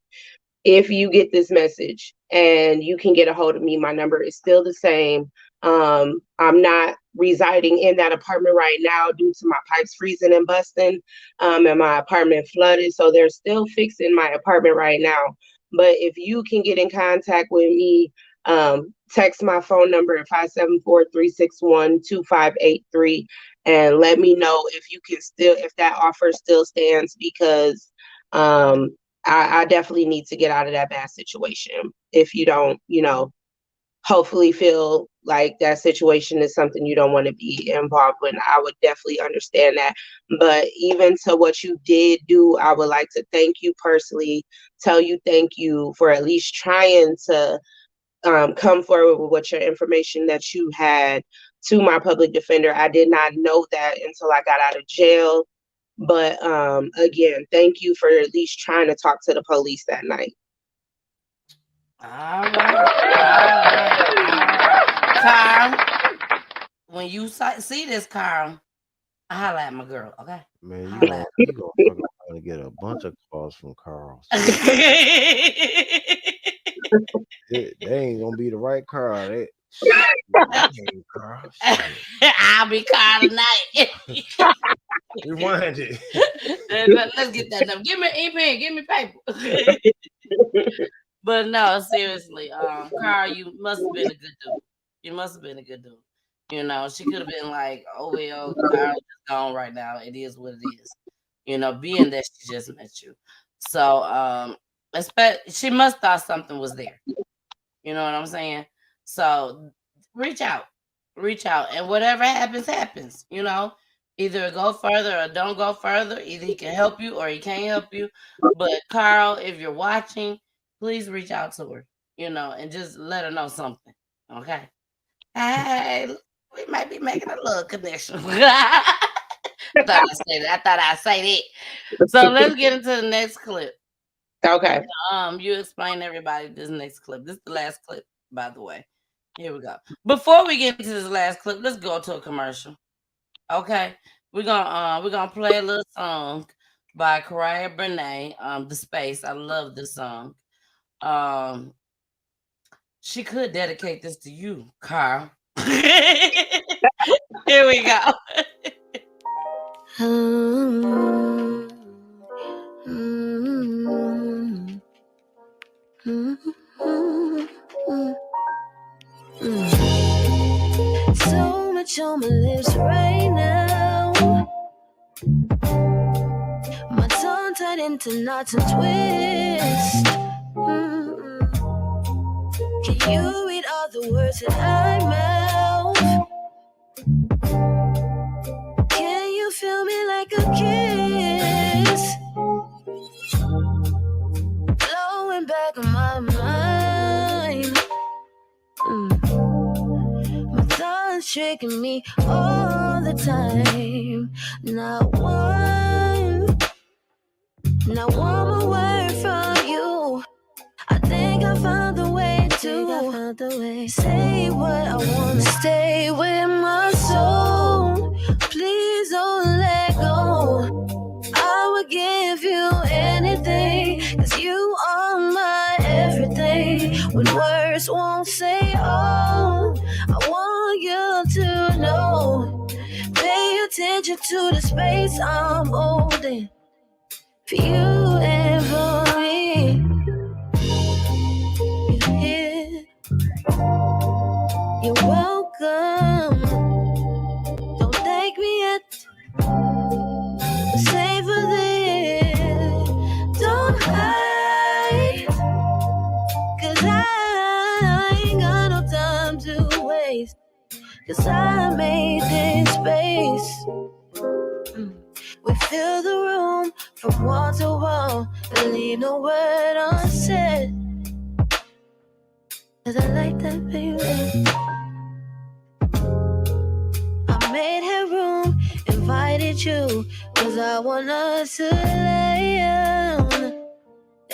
D: If you get this message and you can get a hold of me, my number is still the same. I'm not residing in that apartment right now due to my pipes freezing and busting, and my apartment flooded. So they're still fixing my apartment right now. But if you can get in contact with me, text my phone number at 574-361-2583 and let me know if you can still, if that offer still stands, because I definitely need to get out of that bad situation. If you don't, hopefully feel like that situation is something you don't want to be involved in, I would definitely understand that. But even to what you did do, I would like to thank you personally, tell you thank you for at least trying to come forward with what your information that you had to my public defender. I did not know that until I got out of jail. But again, thank you for at least trying to talk to the police that night.
B: All right. Carl, when you see this, Carl, I holla at my girl, okay?
C: Man,
B: Holla at
C: you gonna fucking try to get a bunch of calls from Carl. They ain't gonna be the right Carl. Carl.
B: I'll be Carl tonight.
C: Rewind it.
B: Let's get that number. Give me an e-pen, give me paper. But no, seriously, Carl, you must have been a good dude. You must have been a good dude. She could have been like, oh well, Carl is gone right now. It is what it is. Being that she just met you. So she must thought something was there. You know what I'm saying? So reach out. And whatever happens, Either go further or don't go further. Either he can help you or he can't help you. But Carl, if you're watching, please reach out to her, and just let her know something. Okay. Hey, we might be making a little connection. I thought I'd say that. So let's get into the next clip.
D: Okay.
B: You explain to everybody this next clip. This is the last clip, by the way. Here we go. Before we get into this last clip, let's go to a commercial. Okay. We're gonna play a little song by Karaya Brene, The Space. I love this song. She could dedicate this to you, Carl. Here we go.
G: So much on my lips right now. My tongue tied into knots and twists. Can you read all the words that I mouth? Can you feel me like a kiss? Blowing back on my mind. My thoughts tricking me all the time. Not one more word from you. I think I found the way to say what I wanna. Stay with my soul. Please don't let go. I would give you anything, 'cause you are my everything. When words won't say all, I want you to know. Pay attention to the space I'm holding for you and for me. You're here. You're welcome. Don't thank me yet. Save for this. Don't hide, 'cause I ain't got no time to waste. 'Cause I made this space. We fill the room from wall to wall and leave no word unsaid. 'Cause I like that, baby. I made headroom, invited you, 'cause I want us to lay down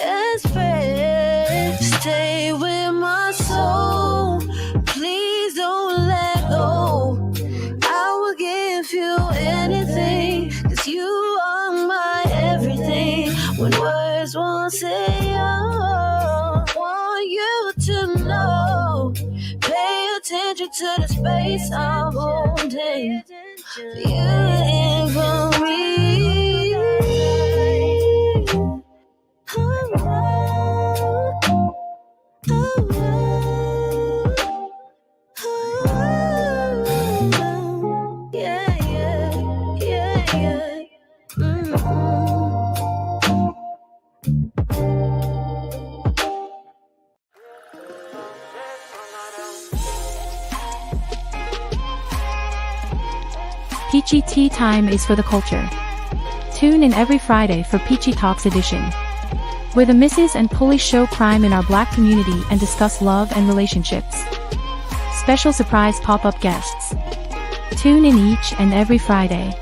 G: and spread. Stay with my soul. Please don't let go. you to the space I'm holding. For you and for me. Oh, oh, oh, oh, yeah, yeah, yeah, yeah.
H: Peachy Tea Time is for the culture. Tune in every Friday for Peachy Talks edition, where the misses and police show crime in our black community and discuss love and relationships. Special surprise pop-up guests. Tune in each and every Friday.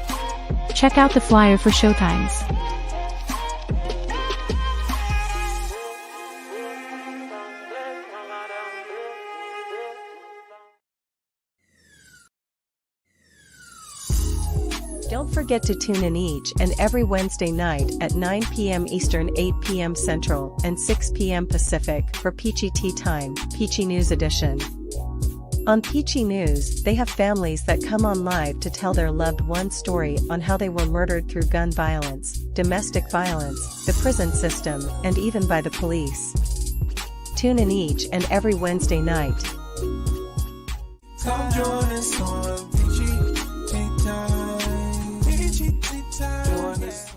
H: Check out the flyer for showtimes.
I: Don't forget to tune in each and every Wednesday night at 9 p.m. Eastern, 8 p.m. Central, and 6 p.m. Pacific for Peachy Tea Time, Peachy News Edition. On Peachy News, they have families that come on live to tell their loved one's story on how they were murdered through gun violence, domestic violence, the prison system, and even by the police. Tune in each and every Wednesday night.
A: Come join us on Peachy Tea Time. Peachy Tea Time. Join us.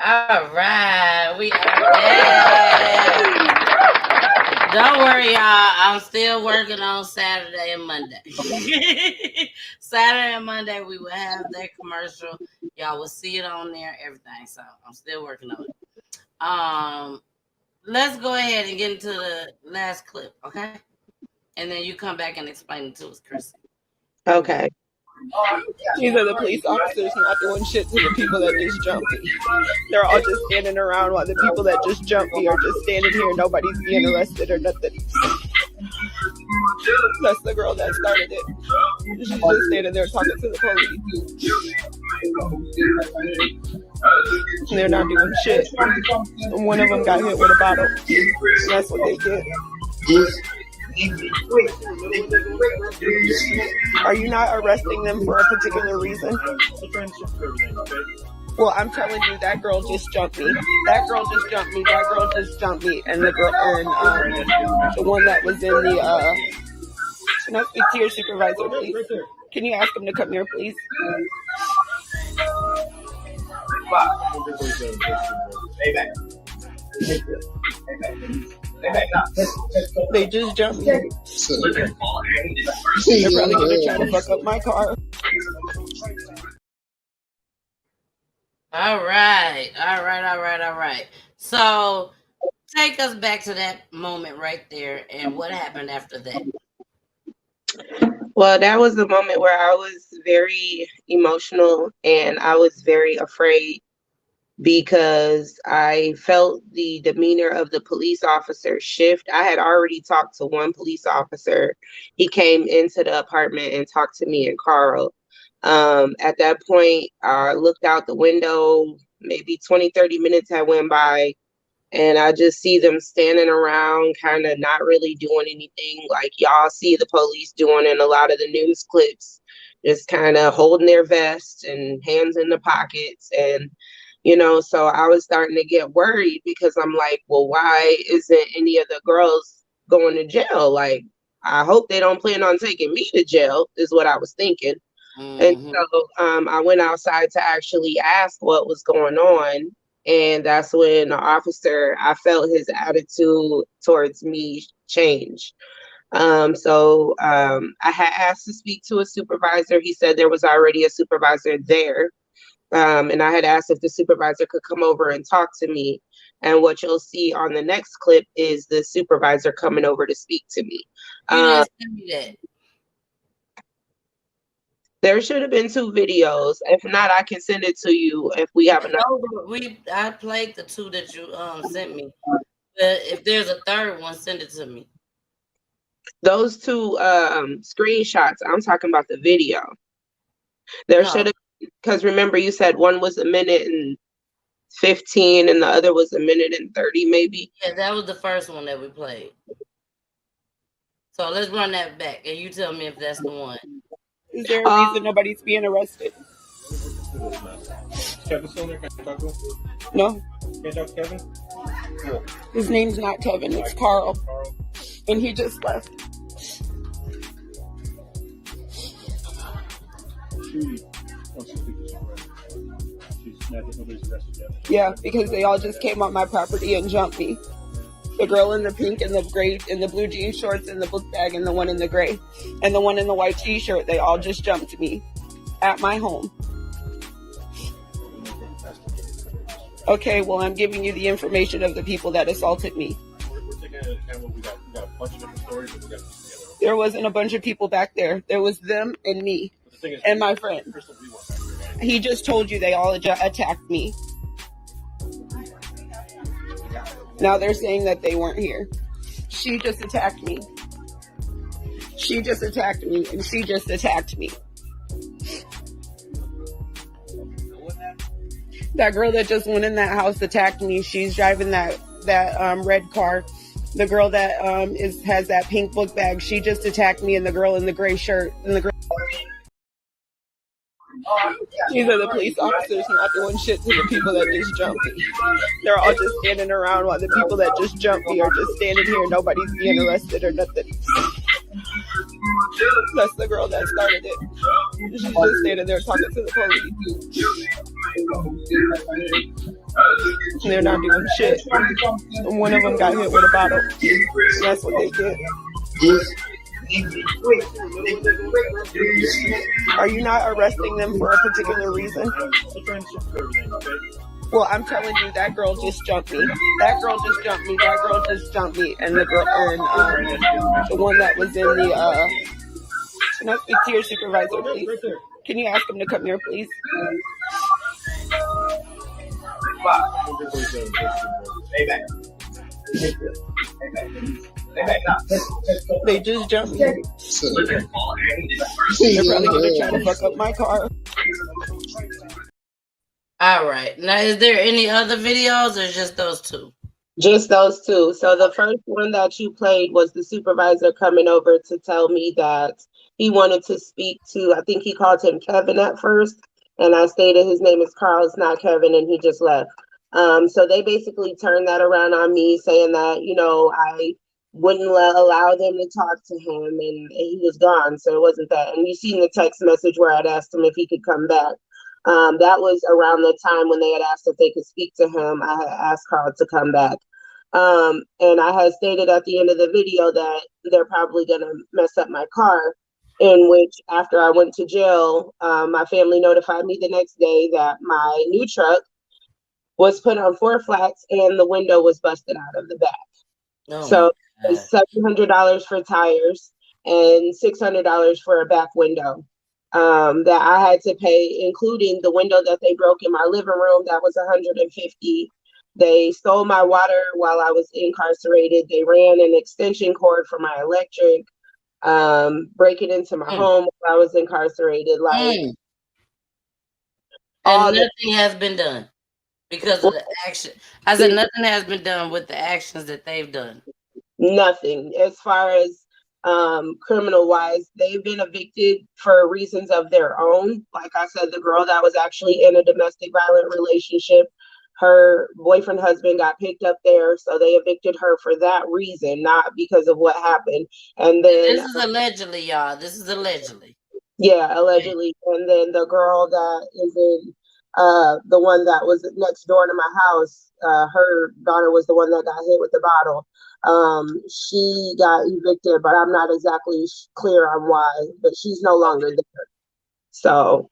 B: All right, we are back. Don't worry, y'all. I'm still working on Saturday and Monday. Saturday and Monday, we will have that commercial. Y'all will see it on there, everything. So I'm still working on it. Let's go ahead and get into the last clip, okay? And then you come back and explain it to us, Chris.
D: Okay.
J: These are the police officers not doing shit to the people that just jumped me. They're all just standing around while the people that just jumped me are just standing here. Nobody's being arrested or nothing. That's the girl that started it. She's just standing there talking to the police. And they're not doing shit. And one of them got hit with a bottle. And that's what they did. Are you not arresting them for a particular reason? Well, I'm telling you, that girl just jumped me. That girl just jumped me. That girl just jumped me. And the girl, and the one that was in the, can I speak to your supervisor, please? Can you ask him to come here, please? They just jumped me. They're probably gonna try to fuck up my car.
B: All right. So take us back to that moment right there, and what happened after that?
D: Well, that was the moment where I was very emotional and I was very afraid because I felt the demeanor of the police officer shift. I had already talked to one police officer. He came into the apartment and talked to me and Carl. At that point, I looked out the window, maybe 20-30 minutes had went by, and I just see them standing around, kind of not really doing anything like y'all see the police doing in a lot of the news clips, just kind of holding their vests and hands in the pockets. And, you know, so I was starting to get worried because I'm like, well, why isn't any of the girls going to jail? Like, I hope they don't plan on taking me to jail, is what I was thinking. And so I went outside to actually ask what was going on. And that's when the officer, I felt his attitude towards me change. So I had asked to speak to a supervisor. He said there was already a supervisor there. And I had asked if the supervisor could come over and talk to me. And what you'll see on the next clip is the supervisor coming over to speak to me.
B: You didn't send me that.
D: There should have been 2 videos. If not, I can send it to you if we have enough.
B: I played the 2 that you sent me. But if there's a third one, send it to me.
D: Those 2 screenshots, I'm talking about the video. There should have, because remember you said one was 1:15 and the other was 1:30 maybe.
B: Yeah, that was the first one that we played. So let's run that back, and you tell me if that's the one.
J: Is there a reason nobody's being arrested?
F: Kevin still there? Can I talk to him?
J: No.
F: Can I talk to Kevin? Yeah.
J: His name's not Kevin, it's Carl. And he just left. Yeah, because they all just came on my property and jumped me. The girl in the pink and the gray and the blue jean shorts and the book bag and the one in the gray and the one in the white t-shirt, they all just jumped me at my home. Okay, well, I'm giving you the information of the people that assaulted me. There wasn't a bunch of people back there. There was them and me and my friend. He just told you they all attacked me. Now they're saying that they weren't here. She just attacked me. She just attacked me, and she just attacked me. That girl that just went in that house attacked me. She's driving that red car. The girl that has that pink book bag, she just attacked me, and the girl in the gray shirt and the girl. These are the police officers not doing shit to the people that just jumped me. They're all just standing around while the people that just jumped me are just standing here. Nobody's being arrested or nothing. That's the girl that started it. She's just standing there talking to the police. They're not doing shit. And one of them got hit with a bottle. That's what they did. Are you not arresting them for a particular reason? Well, I'm telling you, that girl just jumped me. That girl just jumped me. That girl just jumped me. And the girl, and the one that was in the, can I speak to your supervisor, please? Can you ask him to come here, please? They just jumped me. They're probably gonna try to fuck up my car.
B: All right. Now, is there any other videos or just those two?
D: Just those two. So the first one that you played was the supervisor coming over to tell me that he wanted to speak to, I think he called him Kevin at first. And I stated his name is Carl, it's not Kevin, and he just left. So they basically turned that around on me, saying that, you know, I wouldn't allow them to talk to him, and he was gone. So it wasn't that. And you seen the text message where I'd asked him if he could come back. That was around the time when they had asked if they could speak to him. I had asked Carl to come back. And I had stated at the end of the video that they're probably going to mess up my car, in which after I went to jail, my family notified me the next day that my new truck was put on 4 flats and the window was busted out of the back.
B: Oh,
D: so it's $700 for tires and $600 for a back window that I had to pay, including the window that they broke in my living room. That was $150. They stole my water while I was incarcerated. They ran an extension cord for my electric, breaking into my home while I was incarcerated.
B: And nothing has been done because of the action. I said nothing has been done with the actions that they've done.
D: Nothing. As far as criminal wise, they've been evicted for reasons of their own. Like I said, the girl that was actually in a domestic violent relationship, her boyfriend husband got picked up there, so they evicted her for that reason, not because of what happened. And then
B: this is allegedly, y'all. This is allegedly.
D: Yeah, allegedly. And then the girl that is in the one that was next door to my house, her daughter was the one that got hit with the bottle. She got evicted, but I'm not exactly clear on why, but she's no longer there. So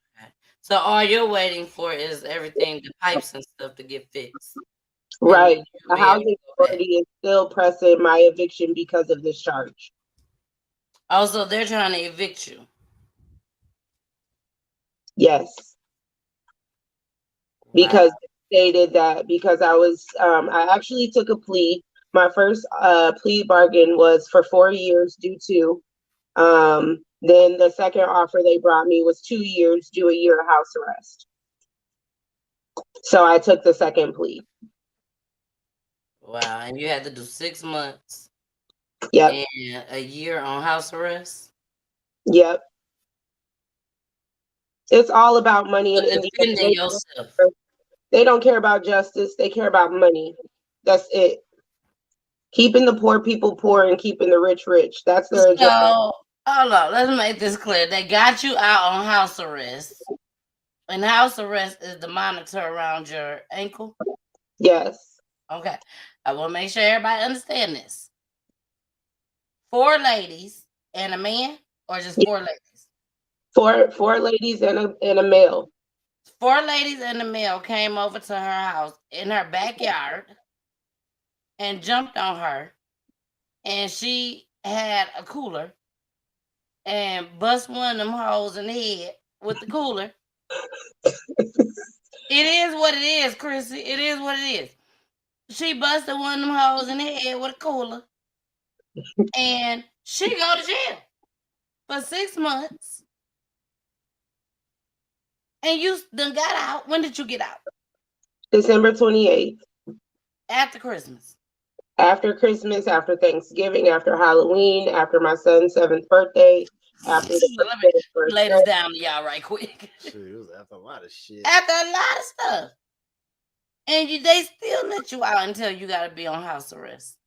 B: all you're waiting for is everything, the pipes and stuff to get fixed.
D: Right. The housing authority is still pressing my eviction because of this charge.
B: Also, they're trying to evict you.
D: Yes. Because they stated that because I was, I actually took a plea. My first plea bargain was for 4 years due to. Then the second offer they brought me was 2 years due a year of house arrest. So I took the second plea.
B: Wow, and you had to do 6 months.
D: Yep.
B: And a year on house arrest.
D: Yep. It's all about money
B: For
D: in Indiana.
B: defending yourself.
D: They don't care about justice. They care about money. That's it. Keeping the poor people poor and keeping the rich rich. That's their agenda.
B: So, hold on. Let's make this clear. They got you out on house arrest. And house arrest is the monitor around your ankle?
D: Yes.
B: Okay. I want to make sure everybody understand this. 4 ladies and a man, or just 4 ladies?
D: Four ladies and a male.
B: 4 ladies and a male came over to her house in her backyard and jumped on her, and she had a cooler and bust one of them holes in the head with the cooler. It is what it is, Chrissy. It is what it is. She busted one of them holes in the head with a cooler, and she go to jail for 6 months. And you done got out. When did you get out?
D: December 28th.
B: After Christmas.
D: After Christmas, after Thanksgiving, after Halloween, after my son's 7th birthday, after the
B: Let me lay this down to y'all right quick.
C: Shit, it was after a lot of shit.
B: After a lot of stuff. And they still let you out until you got to be on house arrest.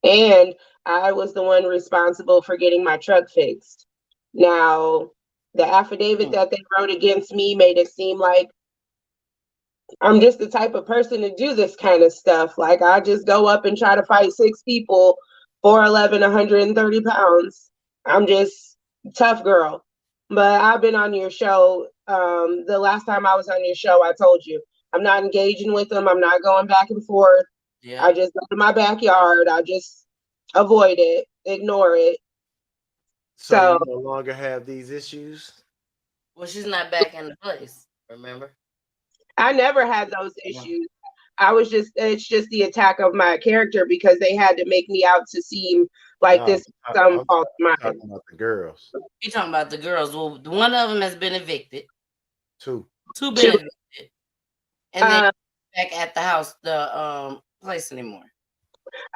D: And I was the one responsible for getting my truck fixed. Now, the affidavit that they wrote against me made it seem like I'm just the type of person to do this kind of stuff. Like, I just go up and try to fight 6 people, 4'11", 130 pounds. I'm just tough girl. But I've been on your show. The last time I was on your show, I told you, I'm not engaging with them. I'm not going back and forth. Yeah. I just go to my backyard. I just avoid it, ignore it.
C: So you no longer have these issues?
B: Well, she's not back in the place, remember?
D: I never had those issues. It's just the attack of my character because they had to make me out to seem like this some fault of mine.
C: Talking about the girls.
B: You talking about the girls. Well, one of them has been evicted.
C: 2
B: been evicted. And then back at the house, the place anymore.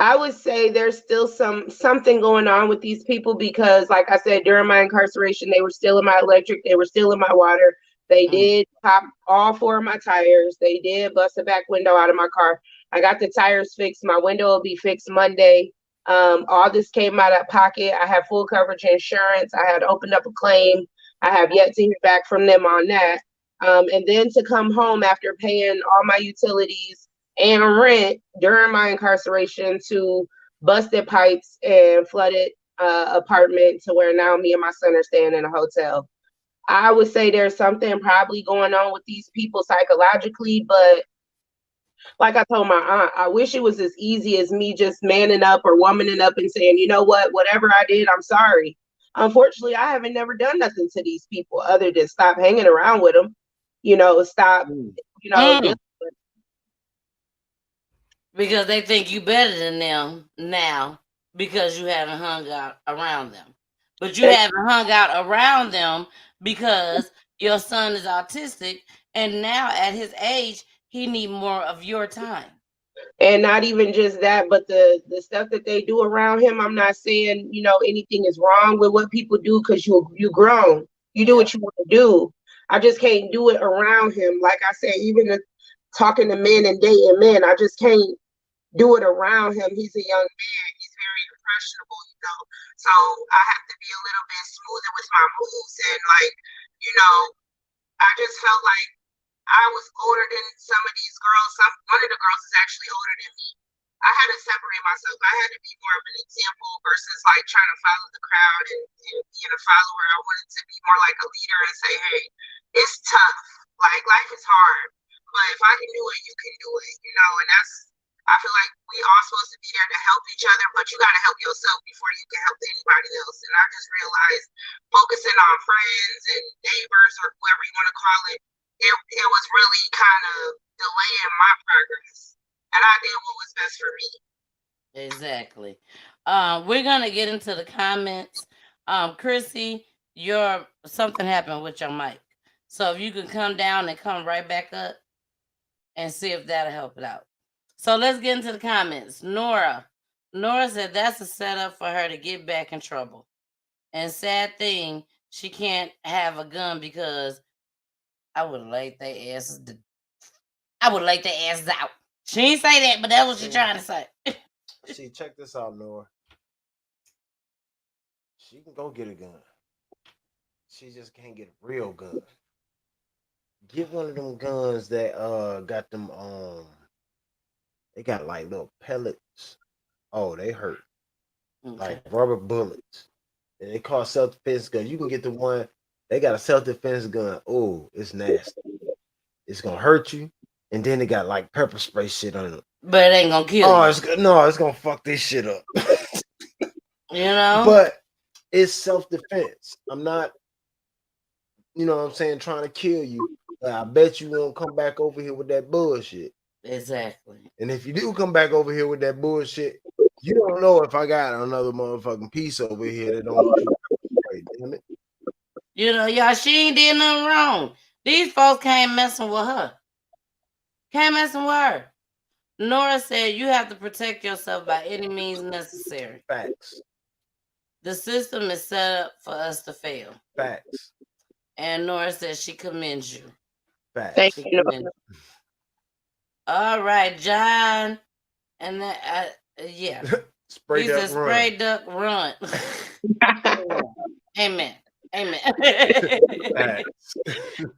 D: I would say there's still something going on with these people because, like I said, during my incarceration, they were still in my electric, they were still in my water. They did pop all 4 of my tires. They did bust a back window out of my car. I got the tires fixed. My window will be fixed Monday. All this came out of pocket. I have full coverage insurance. I had opened up a claim. I have yet to hear back from them on that. And then to come home after paying all my utilities and rent during my incarceration to busted pipes and flooded apartment to where now me and my son are staying in a hotel. I would say there's something probably going on with these people psychologically, but like I told my aunt, I wish it was as easy as me just manning up or womaning up and saying, you know what, whatever I did, I'm sorry. Unfortunately, I haven't never done nothing to these people other than stop hanging around with them, stop,
B: because they think you better than them now because you haven't hung out around them. But you haven't hung out around them because your son is autistic, and now at his age, he need more of your time.
D: And not even just that, but the stuff that they do around him, I'm not saying, anything is wrong with what people do because you grown. You do what you want to do. I just can't do it around him. Like I said, even talking to men and dating men, I just can't do it around him. He's a young man. He's very impressionable, So I have to be a little bit smoother with my moves. And I just felt like I was older than some of these girls. One of the girls is actually older than me. I had to separate myself. I had to be more of an example versus like trying to follow the crowd and being a follower. I wanted to be more like a leader and say, hey, it's tough. Like, life is hard. But if I can do it, you can do it, and I feel like we all supposed to be there to help each other, but you got to help yourself before you can help anybody else. And I just realized focusing on friends and neighbors or whoever you want to call it, it was really kind of delaying my progress. And I did what was best for me.
B: Exactly. We're going to get into the comments. Chrissy, something happened with your mic. So if you can come down and come right back up and see if that'll help it out. So let's get into the comments. Nora, Nora said that's a setup for her to get back in trouble. And sad thing, she can't have a gun because I would laid their asses. I would laid their asses out. She ain't say that, but that's what she's trying to say.
C: See, check this out, Nora. She can go get a gun. She just can't get a real gun. Get one of them guns that got them they got like little pellets. Oh, they hurt. Like rubber bullets. And they call self-defense gun. You can get the one, they got a self-defense gun. Oh, it's nasty. It's gonna hurt you. And then they got like pepper spray shit on it.
B: But it ain't gonna kill you.
C: It's gonna fuck this shit up.
B: You know?
C: But it's self-defense. I'm not, you know what I'm saying, trying to kill you. But I bet you won't come back over here with that bullshit.
B: Exactly.
C: And if you do come back over here with that bullshit, you don't know if I got another motherfucking piece over here that don't shoot. Damn it.
B: You know, y'all, she ain't did nothing wrong. These folks can't messing with her. Can't messing with her. Nora said you have to protect yourself by any means necessary.
C: Facts.
B: The system is set up for us to fail.
C: Facts.
B: And Nora says she commends you.
C: Facts.
D: Thank you.
B: All right, John. And that, yeah.
C: Spray
B: he
C: duck
B: said,
C: run.
B: spray duck run. Amen. Amen.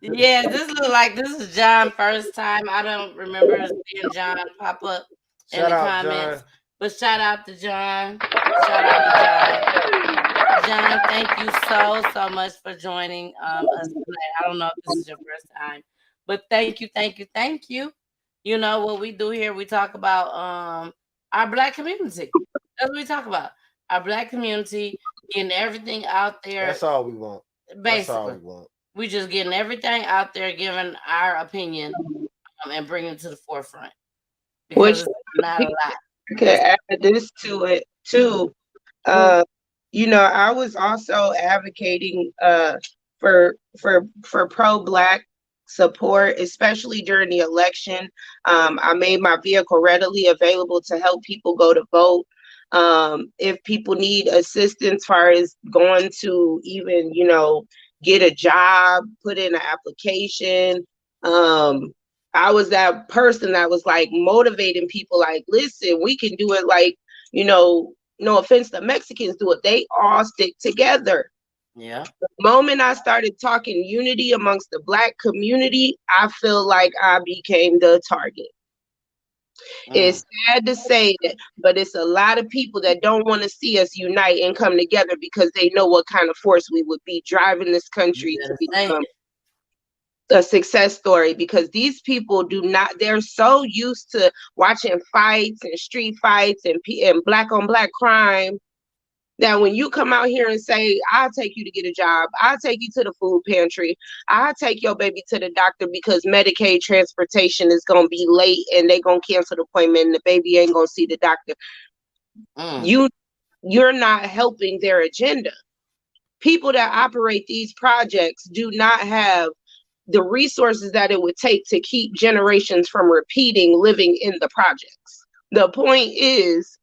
B: Yeah, this looks like this is John's first time. I don't remember seeing John pop up in the comments. John. But shout out to John. Shout out to John. John, thank you so much for joining us tonight. I don't know if this is your first time, but thank you. You know what we do here? We talk about our Black community. That's what we talk about. Our Black community, getting everything out there.
C: That's all we want.
B: Basically.
C: That's all we want.
B: We just getting everything out there, giving our opinion, and bringing it to the forefront. Because it's not a lot.
D: I can add this to it too. You know, I was also advocating for pro-Black support, especially during the election. I made my vehicle readily available to help people go to vote. If people need assistance as far as going to even, you know, get a job, put in an application. I was that person that was like motivating people like, listen, we can do it like, you know, no offense to Mexicans do it. They all stick together.
B: Yeah.
D: The moment I started talking unity amongst the Black community, I feel like I became the target. It's sad to say that, but it's a lot of people that don't want to see us unite and come together because they know what kind of force we would be driving this country to become a success story. Because these people they're so used to watching fights and street fights and Black on Black crime that when you come out here and say, I'll take you to get a job, I'll take you to the food pantry, I'll take your baby to the doctor because Medicaid transportation is going to be late and they're going to cancel the appointment and the baby ain't going to see the doctor. You're not helping their agenda. People that operate these projects do not have the resources that it would take to keep generations from living in the projects. The point is,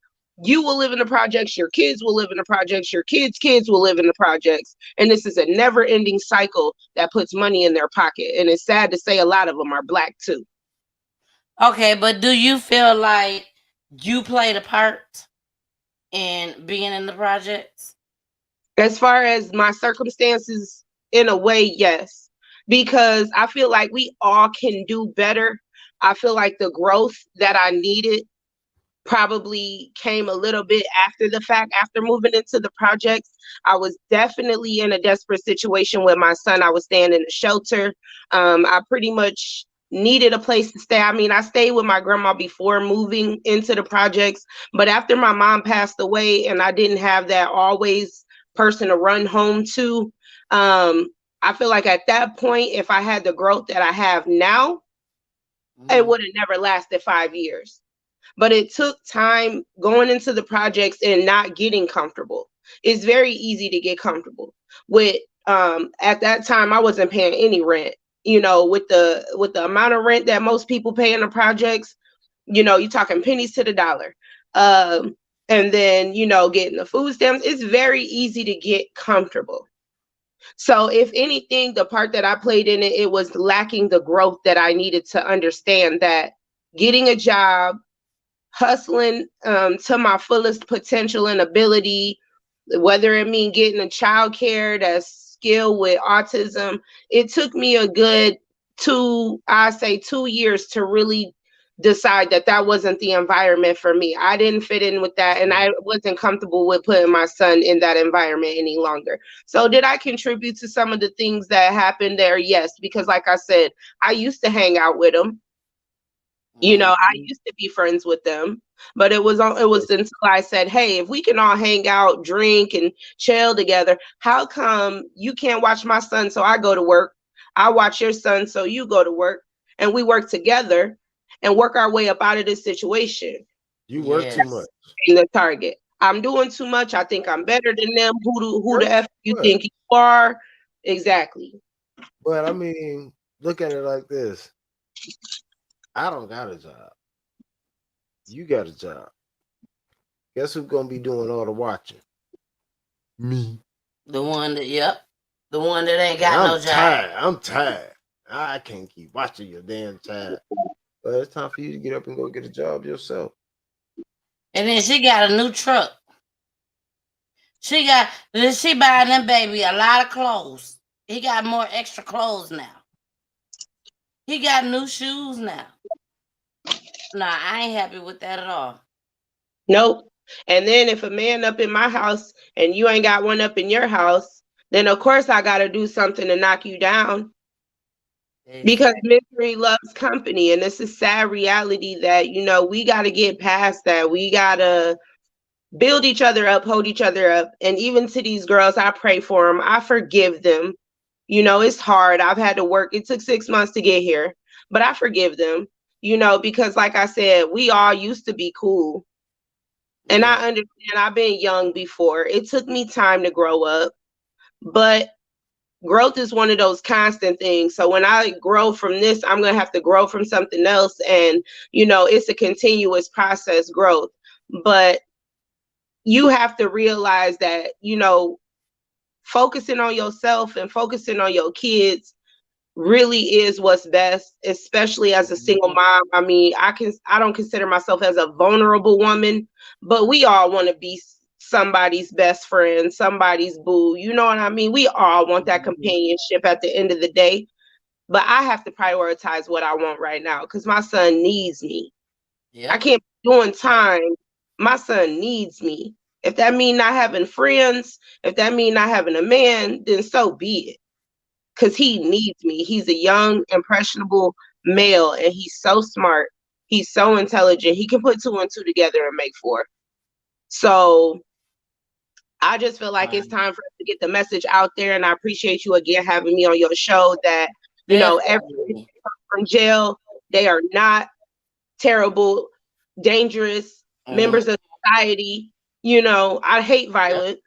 D: you will live in the projects, your kids will live in the projects, your kids' kids will live in the projects. And this is a never-ending cycle that puts money in their pocket. And it's sad to say a lot of them are Black too.
B: Okay, but do you feel like you played a part in being in the projects?
D: As far as my circumstances, in a way, yes. Because I feel like we all can do better. I feel like the growth that I needed probably came a little bit after the fact. After moving into the projects, I was definitely in a desperate situation with my son. I was staying in a shelter. I pretty much needed a place to stay. I mean, I stayed with my grandma before moving into the projects, but after my mom passed away and I didn't have that always person to run home to, I feel like at that point, if I had the growth that I have now, it would have never lasted 5 years. But it took time going into the projects and not getting comfortable. It's very easy to get comfortable with. At that time, I wasn't paying any rent. You know, with the amount of rent that most people pay in the projects, you know, you're talking pennies to the dollar. and then, getting the food stamps, it's very easy to get comfortable. So if anything, the part that I played in it, it was lacking the growth that I needed to understand that getting a job, hustling to my fullest potential and ability, whether it mean getting a child care that's skilled with autism, it took me a good 2 years to really decide that that wasn't the environment for me. I didn't fit in with that, and I wasn't comfortable with putting my son in that environment any longer. So did I contribute to some of the things that happened there? Yes, because like I said, I used to hang out with him. I used to be friends with them, but it was until I said, "Hey, if we can all hang out, drink, and chill together, how come you can't watch my son? So I go to work. I watch your son, so you go to work, and we work together and work our way up out of this situation."
C: You work too much.
D: In the target, I'm doing too much. I think I'm better than them. Who the
C: Work
D: f
C: too
D: you
C: much.
D: think you are? Exactly.
C: But I mean, look at it like this. I don't got a job. You got a job. Guess who's gonna be doing all the watching? Me.
B: The one that ain't
C: And
B: got
C: I'm
B: no job.
C: tired. I'm tired. I can't keep watching your damn child. But it's time for you to get up and go get a job yourself.
B: And then she got a new truck. She buying them baby a lot of clothes. He got more extra clothes now. He got new shoes now. Nah, I ain't happy with that at all.
D: Nope. And then if a man up in my house and you ain't got one up in your house, then of course I got to do something to knock you down. Because misery loves company, and it's a sad reality that we got to get past that. We got to build each other up, hold each other up. And even to these girls, I pray for them. I forgive them. It's hard. I've had to work. It took 6 months to get here, but I forgive them, because like I said, we all used to be cool. And I understand, I've been young before. It took me time to grow up, but growth is one of those constant things. So when I grow from this, I'm going to have to grow from something else. And, it's a continuous process growth. But you have to realize that, focusing on yourself and focusing on your kids really is what's best, especially as a single mom. I mean, I don't consider myself as a vulnerable woman, but we all want to be somebody's best friend, somebody's boo. You know what I mean? We all want that companionship at the end of the day. But I have to prioritize what I want right now because my son needs me. I can't be doing time. My son needs me. If that mean not having friends, if that mean not having a man, then so be it. Because he needs me. He's a young, impressionable male, and he's so smart. He's so intelligent. He can put 2 and 2 together and make 4. So I just feel like it's time for us to get the message out there. And I appreciate you again having me on your show that, everybody from jail, they are not terrible, dangerous members of society. I hate violence.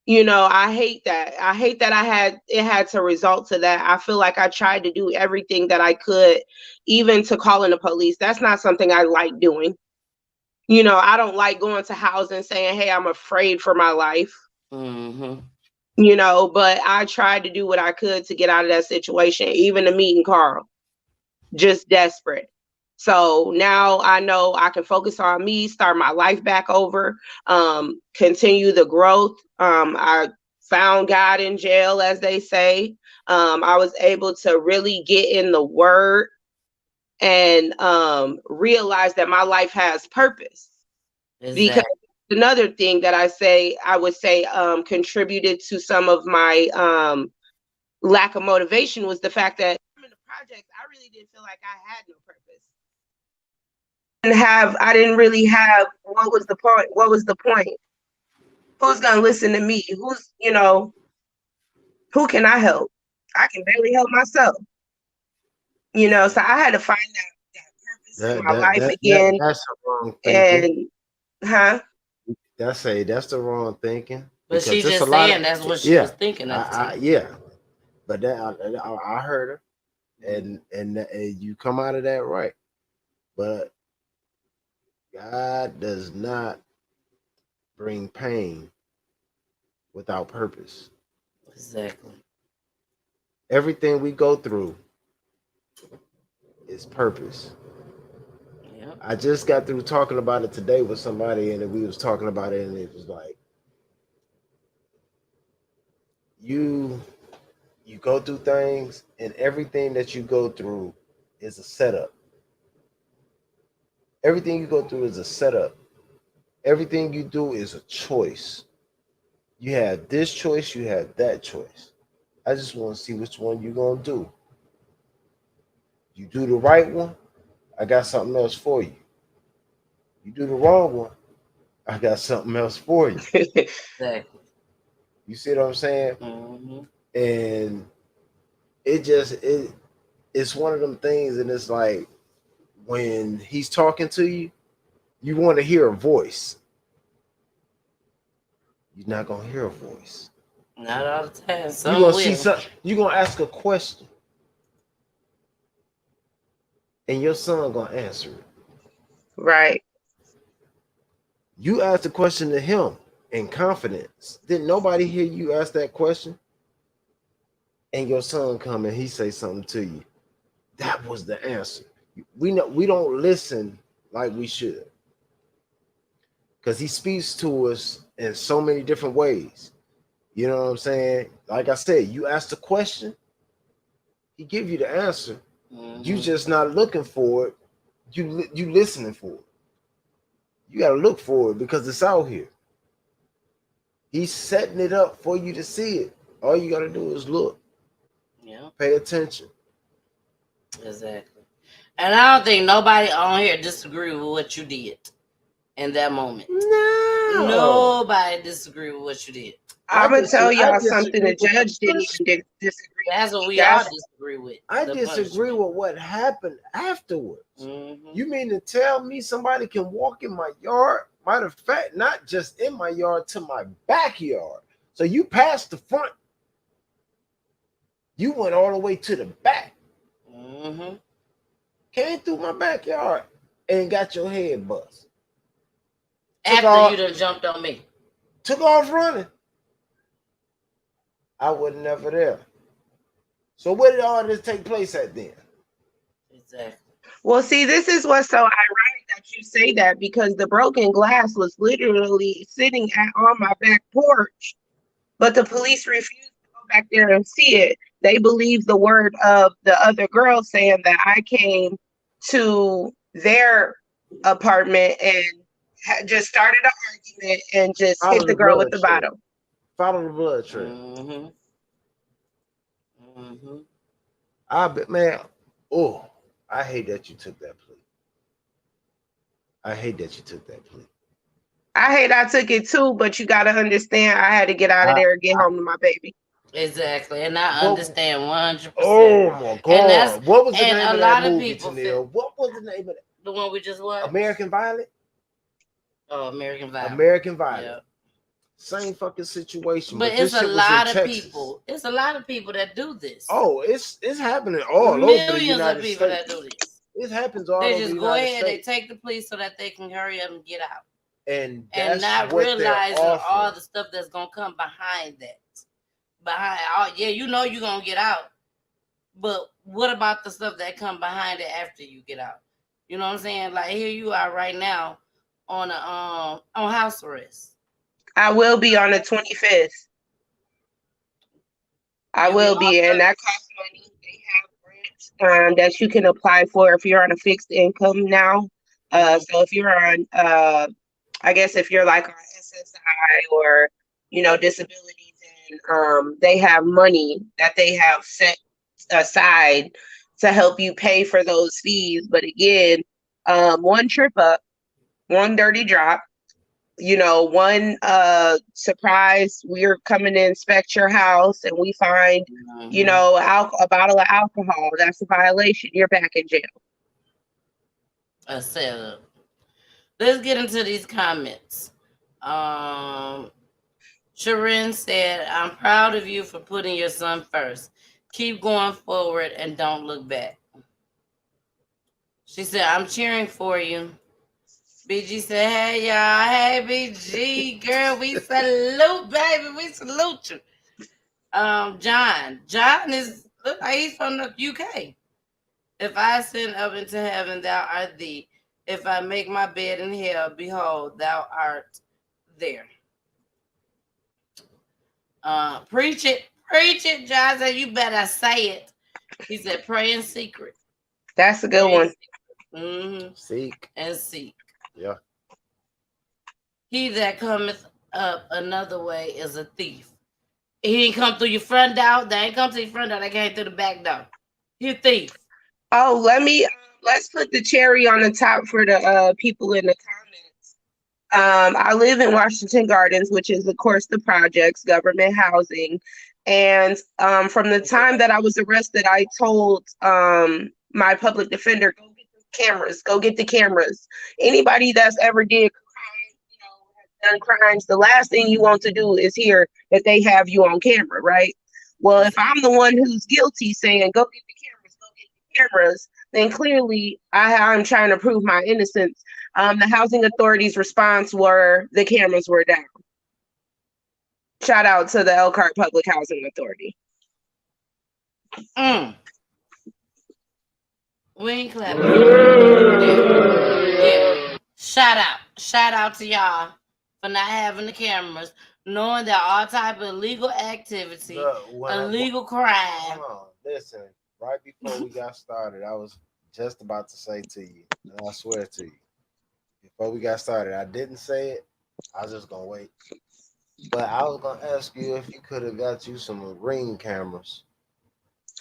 D: I hate that. I hate that it had to result to that. I feel like I tried to do everything that I could, even to calling the police. That's not something I like doing. I don't like going to housing saying, "Hey, I'm afraid for my life." But I tried to do what I could to get out of that situation, even to meeting Carl. Just desperate. So now I know I can focus on me, start my life back over, continue the growth. I found God in jail, as they say. I was able to really get in the word and realize that my life has purpose. Because another thing that I would say contributed to some of my lack of motivation was the fact that in the project, I really didn't feel like I had no purpose. I didn't really have, what was the point? What was the point? Who's gonna listen to me? Who can I help? I can barely help myself. So I had to find that purpose in my life again.
C: That's the wrong thinking.
D: And
C: That's the wrong thinking.
B: But she's just saying that's what she was thinking at the time.
C: Yeah. But that I heard her, and you come out of that right. But God does not bring pain without purpose.
B: Exactly.
C: Everything we go through is purpose.
B: Yep.
C: I just got through talking about it today with somebody, and we was talking about it, and it was like you you go through things, and everything that you go through is a setup. Everything you go through is a setup. Everything you do is a choice. You have this choice, you have that choice. I just want to see which one you're gonna do. You do the right one, I got something else for you. You do the wrong one, I got something else for you.
B: Exactly.
C: You see what I'm saying?
B: Mm-hmm.
C: And it's one of them things, and it's like when he's talking to you, you want to hear a voice. You're not gonna hear a voice.
B: Not all the time.
C: You're
B: Some
C: gonna see
B: will.
C: something. You're gonna ask a question, and your son gonna answer it.
D: Right.
C: You ask the question to him in confidence. Didn't nobody hear you ask that question? And your son come and he say something to you. That was the answer. We don't listen like we should, because he speaks to us in so many different ways. You know what I'm saying? Like I said, you ask the question, he give you the answer. You
B: Mm-hmm.
C: just not looking for it. You listening for it. You got to look for it because it's out here. He's setting it up for you to see it. All you got to do is look,
B: Yeah.
C: pay attention.
B: Exactly. And I don't think nobody on here disagree with what you did in that moment.
C: No,
B: Nobody disagree with what you did.
D: I'm gonna tell
C: I
D: y'all something
C: disagree
D: the
C: with
D: judge didn't
C: listen,
D: even disagree
B: That's
D: with
B: what
D: me.
B: we all
D: That's
B: disagree with.
C: I
B: The
C: disagree
B: punishment.
C: with what happened afterwards.
B: Mm-hmm.
C: You mean to tell me somebody can walk in my yard? Matter of fact, not just in my yard, to my backyard. So you passed the front, you went all the way to the back,
B: Mm-hmm.
C: came through my backyard, and got your head bust.
B: After you done jumped on me.
C: Took off running. I was never there. So where did all this take place at then?
B: Exactly.
D: well, see, this is what's so ironic that you say that because the broken glass was literally sitting on my back porch, but the police refused to go back there and see it. They believed the word of the other girl saying that I came to their apartment and just started an argument and just hit
C: Follow
D: the
C: the
D: girl with
C: blood
D: the
C: trail.
D: bottle.
C: Follow the blood trail.
B: Mm-hmm. Mm-hmm.
C: I bet, man. Oh, I hate that you took that plea. I hate that you took that plea.
D: I hate I took it too, but you got to understand I had to get out of
C: I,
D: there and get
C: I
D: home to my baby.
B: Exactly. And I
C: what?
B: understand 100%.
C: Oh my
B: And that's
C: God! What was the
B: and
C: name
B: a
C: of that
B: lot of
C: movie,
B: people feel
C: Tanil? What was the name of that?
B: the one we just watched.
C: American Violet.
B: Oh, American Violence.
C: American Violet.
B: Yeah.
C: Same fucking situation,
B: But
C: but
B: it's
C: this
B: a
C: shit was in
B: lot of
C: Texas.
B: people. It's a lot of people that do this.
C: Oh, it's happening all over the
B: Millions of
C: United
B: people
C: States.
B: that do this.
C: It happens all
B: They
C: over the
B: just go
C: United
B: ahead, they
C: States,
B: take the police so that they can hurry up and get out.
C: and
B: And
C: that's
B: not
C: what they're
B: realizing all
C: offering.
B: the stuff that's gonna come behind that. Behind all, yeah, you know you're gonna get out. But what about the stuff that come behind it after you get out? You know what I'm saying? Like here you are right now on house arrest.
D: I will be on the 25th. I
B: You get
D: will be, and that costs money. They have grants that you can apply for if you're on a fixed income now. So if you're on, I guess if you're like on SSI or disabilities, and they have money that they have set aside to help you pay for those fees. But again, one trip up, one dirty drop, one surprise, we're coming to inspect your house and we find a bottle of alcohol, that's a violation, you're back in jail.
B: a setup. Let's get into these comments. Sharon said, I'm proud of you for putting your son first. Keep going forward and don't look back. She said, I'm cheering for you. BG said, hey, y'all. Hey, BG. Girl, we salute, baby. We salute you. John. John is, look like he's from the UK. If I ascend up into heaven, thou art thee. If I make my bed in hell, behold, thou art there. Preach it, John said, you better say it. He said, pray in secret.
D: That's a good one.
B: Mm-hmm.
C: Seek
B: and seek.
C: Yeah.
B: He that cometh up another way is a thief. He ain't come through your front door. They ain't come to your front door. They came through the back door. He a thief.
D: Oh, let's put the cherry on the top for the people in the comments. I live in Washington Gardens, which is of course the projects, government housing. And from the time that I was arrested, I told my public defender, go get the cameras, go get the cameras. Anybody that's ever did done crimes, the last thing you want to do is hear that they have you on camera, right? Well, if I'm the one who's guilty saying, go get the cameras, then clearly I'm trying to prove my innocence. The housing authority's response were the cameras were down. Shout out to the Elkhart Public Housing Authority.
B: We ain't clapping. Yeah. Shout out to y'all for not having the cameras, knowing that all type of illegal activity, illegal crime.
C: Hold on, listen. Right before we got started, I was just about to say to you, and I swear to you, before we got started, I didn't say it. I was just gonna wait. But I was gonna ask you if you could have got you some Ring cameras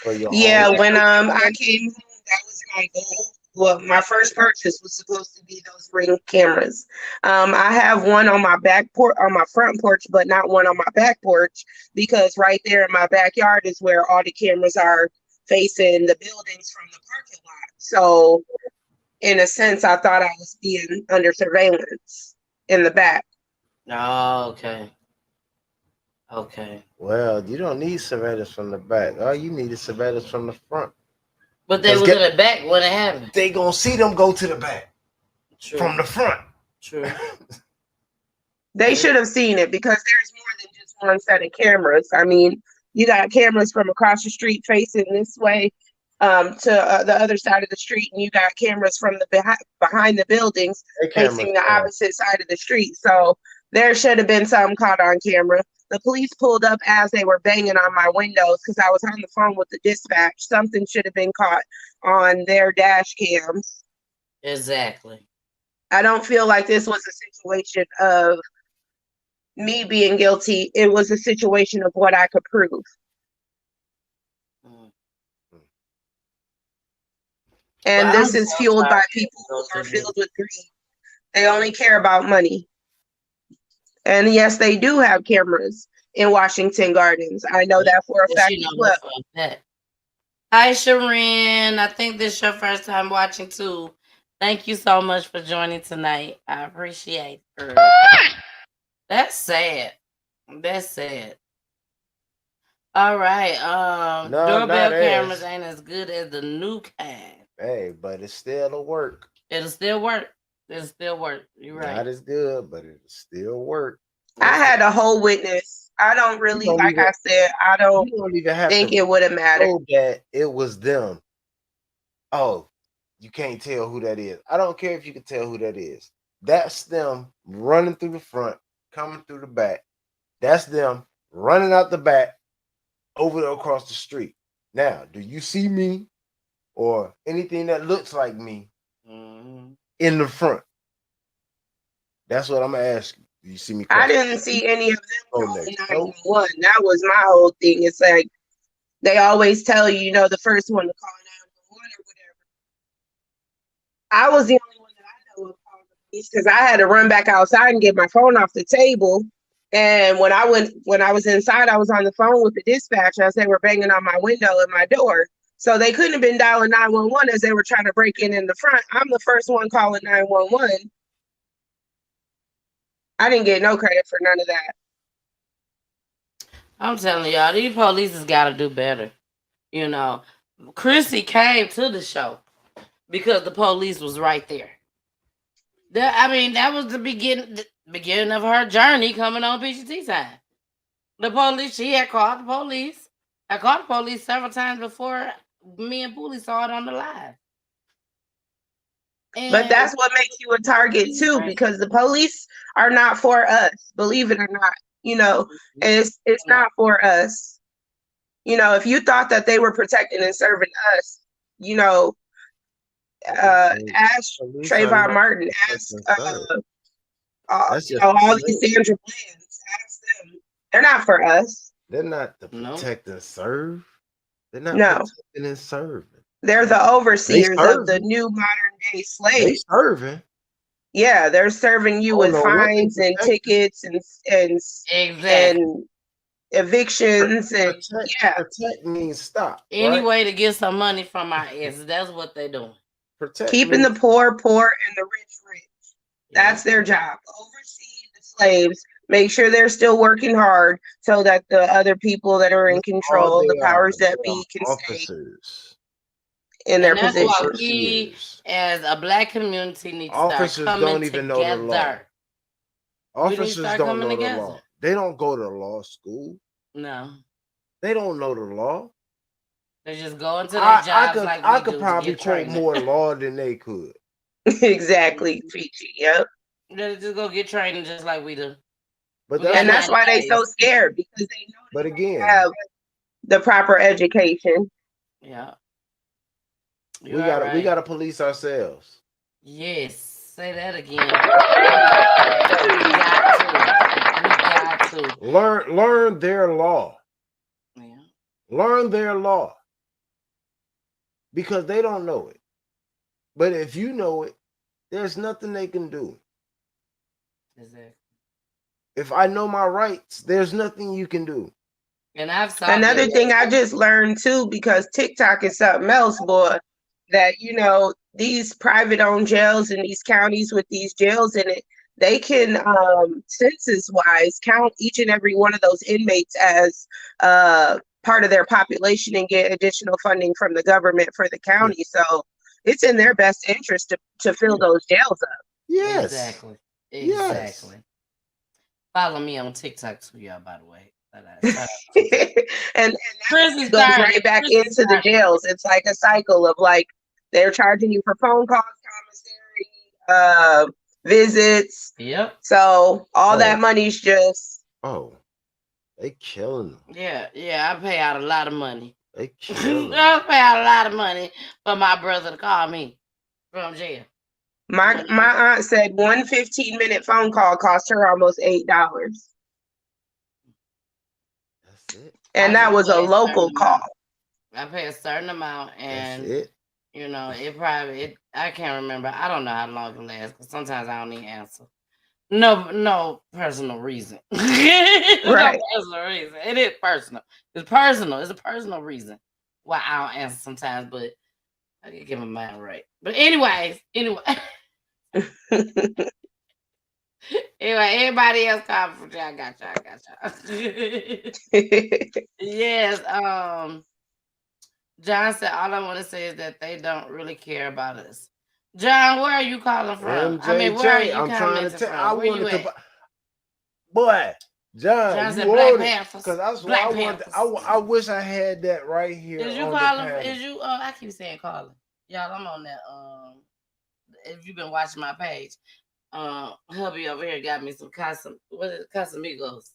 C: for your
D: own. When I came home, that was my goal. Well, my first purchase was supposed to be those Ring cameras. I have one on my on my front porch, but not one on my back porch, because right there in my backyard is where all the cameras are facing the buildings from the parking lot. So in a sense, I thought I was being under surveillance in the back.
B: Oh, okay. Okay.
C: Well, you don't need surveillance from the back. All you need is surveillance from the front.
B: But they was in the back when it happened.
C: They gonna see them go to the back. True. From the front.
B: True.
D: They should have seen it, because there's more than just one set of cameras. I mean, you got cameras from across the street facing this way to the other side of the street, and you got cameras from the behind the buildings facing the opposite side of the street. So there should have been something caught on camera. The police pulled up as they were banging on my windows because I was on the phone with the dispatch. Something should have been caught on their dash cams.
B: Exactly.
D: I don't feel like this was a situation of me being guilty. It was a situation of what I could prove. And this is fueled by people who are filled with greed. They only care about money. And yes, they do have cameras in Washington Gardens. I know that for a fact as well.
B: Hi, Shireen. I think this is your first time watching too. Thank you so much for joining tonight. I appreciate it. That's sad. That's sad. All right. Doorbell cameras ain't as good as the new kind.
C: Hey, but it's still a work.
B: It'll still work. It'll still work. You're right.
C: Not as good, but it'll still work.
D: I had a whole witness. I don't really, like I said, I don't
C: even have
D: think it would have mattered.
C: That it was them. Oh, you can't tell who that is. I don't care if you can tell who that is. That's them running through the front, coming through the back. That's them running out the back over there across the street. Now, do you see me or anything that looks like me in the front? That's what I'm gonna ask you. Do you see me?
D: I didn't see any of them calling 911. That was my whole thing. It's like they always tell you, the first one to call 911 or whatever. I was the only one that I know of calling the police, because I had to run back outside and get my phone off the table. And when I was inside, I was on the phone with the dispatch as they were banging on my window and my door. So they couldn't have been dialing 911 as they were trying to break in the front. I'm the first one calling 911. I didn't get no credit for none of that.
B: I'm telling y'all, these police has got to do better. CRISSY came to the show because the police was right there. That was the beginning of her journey coming on PGT time. The police, she had called the police. I called the police several times before me and Poolie saw it on the live.
D: But that's what makes you a target too, because the police are not for us, believe it or not. It's not for us. If you thought that they were protecting and serving us, ask Trayvon Martin, ask all these Sandra Bland's, ask them. They're not for us.
C: They're not to protect and serve. They're not protecting and serving.
D: They're the overseers of the new modern day slaves.
C: They serving.
D: Yeah, they're serving you with fines and tickets and evictions and
C: protect means stop.
B: Any
C: right?
B: way to get some money from our asses. That's what they're doing.
D: Keeping the poor and the rich. That's their job. Oversee the slaves. Make sure they're still working hard so that the other people that are in control, the powers that be, can stay in their positions.
B: That's why we, as a black community, need to
C: officers
B: start coming
C: don't even
B: together.
C: know the law. Officers don't know the law. They don't go to law school.
B: No.
C: They don't know the law.
B: They just go into their jobs
C: I could probably quote more law than they could.
D: Exactly, Peachy. Yep.
B: They just go get training just like we do.
D: And that's why they so scared, because they know
C: but again
D: have the proper education.
B: Yeah.
C: We gotta police ourselves.
B: Yes. Say that again. We got to.
C: Learn their law.
B: Yeah.
C: Learn their law. Because they don't know it. But if you know it, there's nothing they can do.
B: Exactly.
C: If I know my rights, there's nothing you can do.
B: And
D: another thing I just learned too, because TikTok is something else, boy, that these private owned jails in these counties with these jails in it, they can census wise count each and every one of those inmates as part of their population and get additional funding from the government for the county. So it's in their best interest to fill those jails up.
C: Yes.
B: Exactly.
C: Yes.
B: Follow me on TikTok too, y'all, by the way.
D: and that goes right back into the jails. It's like a cycle of they're charging you for phone calls, commissary, visits.
B: Yep.
D: So all that money's just
C: they killing them.
B: Yeah. I pay out a lot of money.
C: They killing them.
B: I pay out a lot of money for my brother to call me from jail.
D: My aunt said one 15-minute phone call cost her almost $8.
C: That's it.
D: And that was a local call.
B: I pay a certain amount, and
C: that's it.
B: I can't remember. I don't know how long it lasts, because sometimes I don't even answer. No personal reason.
D: Right.
B: No personal reason. It is personal. It's personal. It's a personal reason why I don't answer sometimes, but I can get my mind right. But anyway. Anyway, everybody else comment from y'all. I got y'all. Yes. John said, all I want to say is that they don't really care about us. John, where are you calling from?
C: MJJ,
B: where are you
C: I'm trying to tell.
B: from?
C: I
B: where
C: wanted
B: you
C: to. Boy, John
B: said
C: you
B: Black
C: on
B: Panthers.
C: Because that's what
B: Black
C: I wanted.
B: Panthers.
C: I wish I had that right here.
B: Is you
C: on
B: calling?
C: the
B: Is you? I keep saying calling. Y'all, I'm on that. If you've been watching my page, hubby over here got me some Casamigos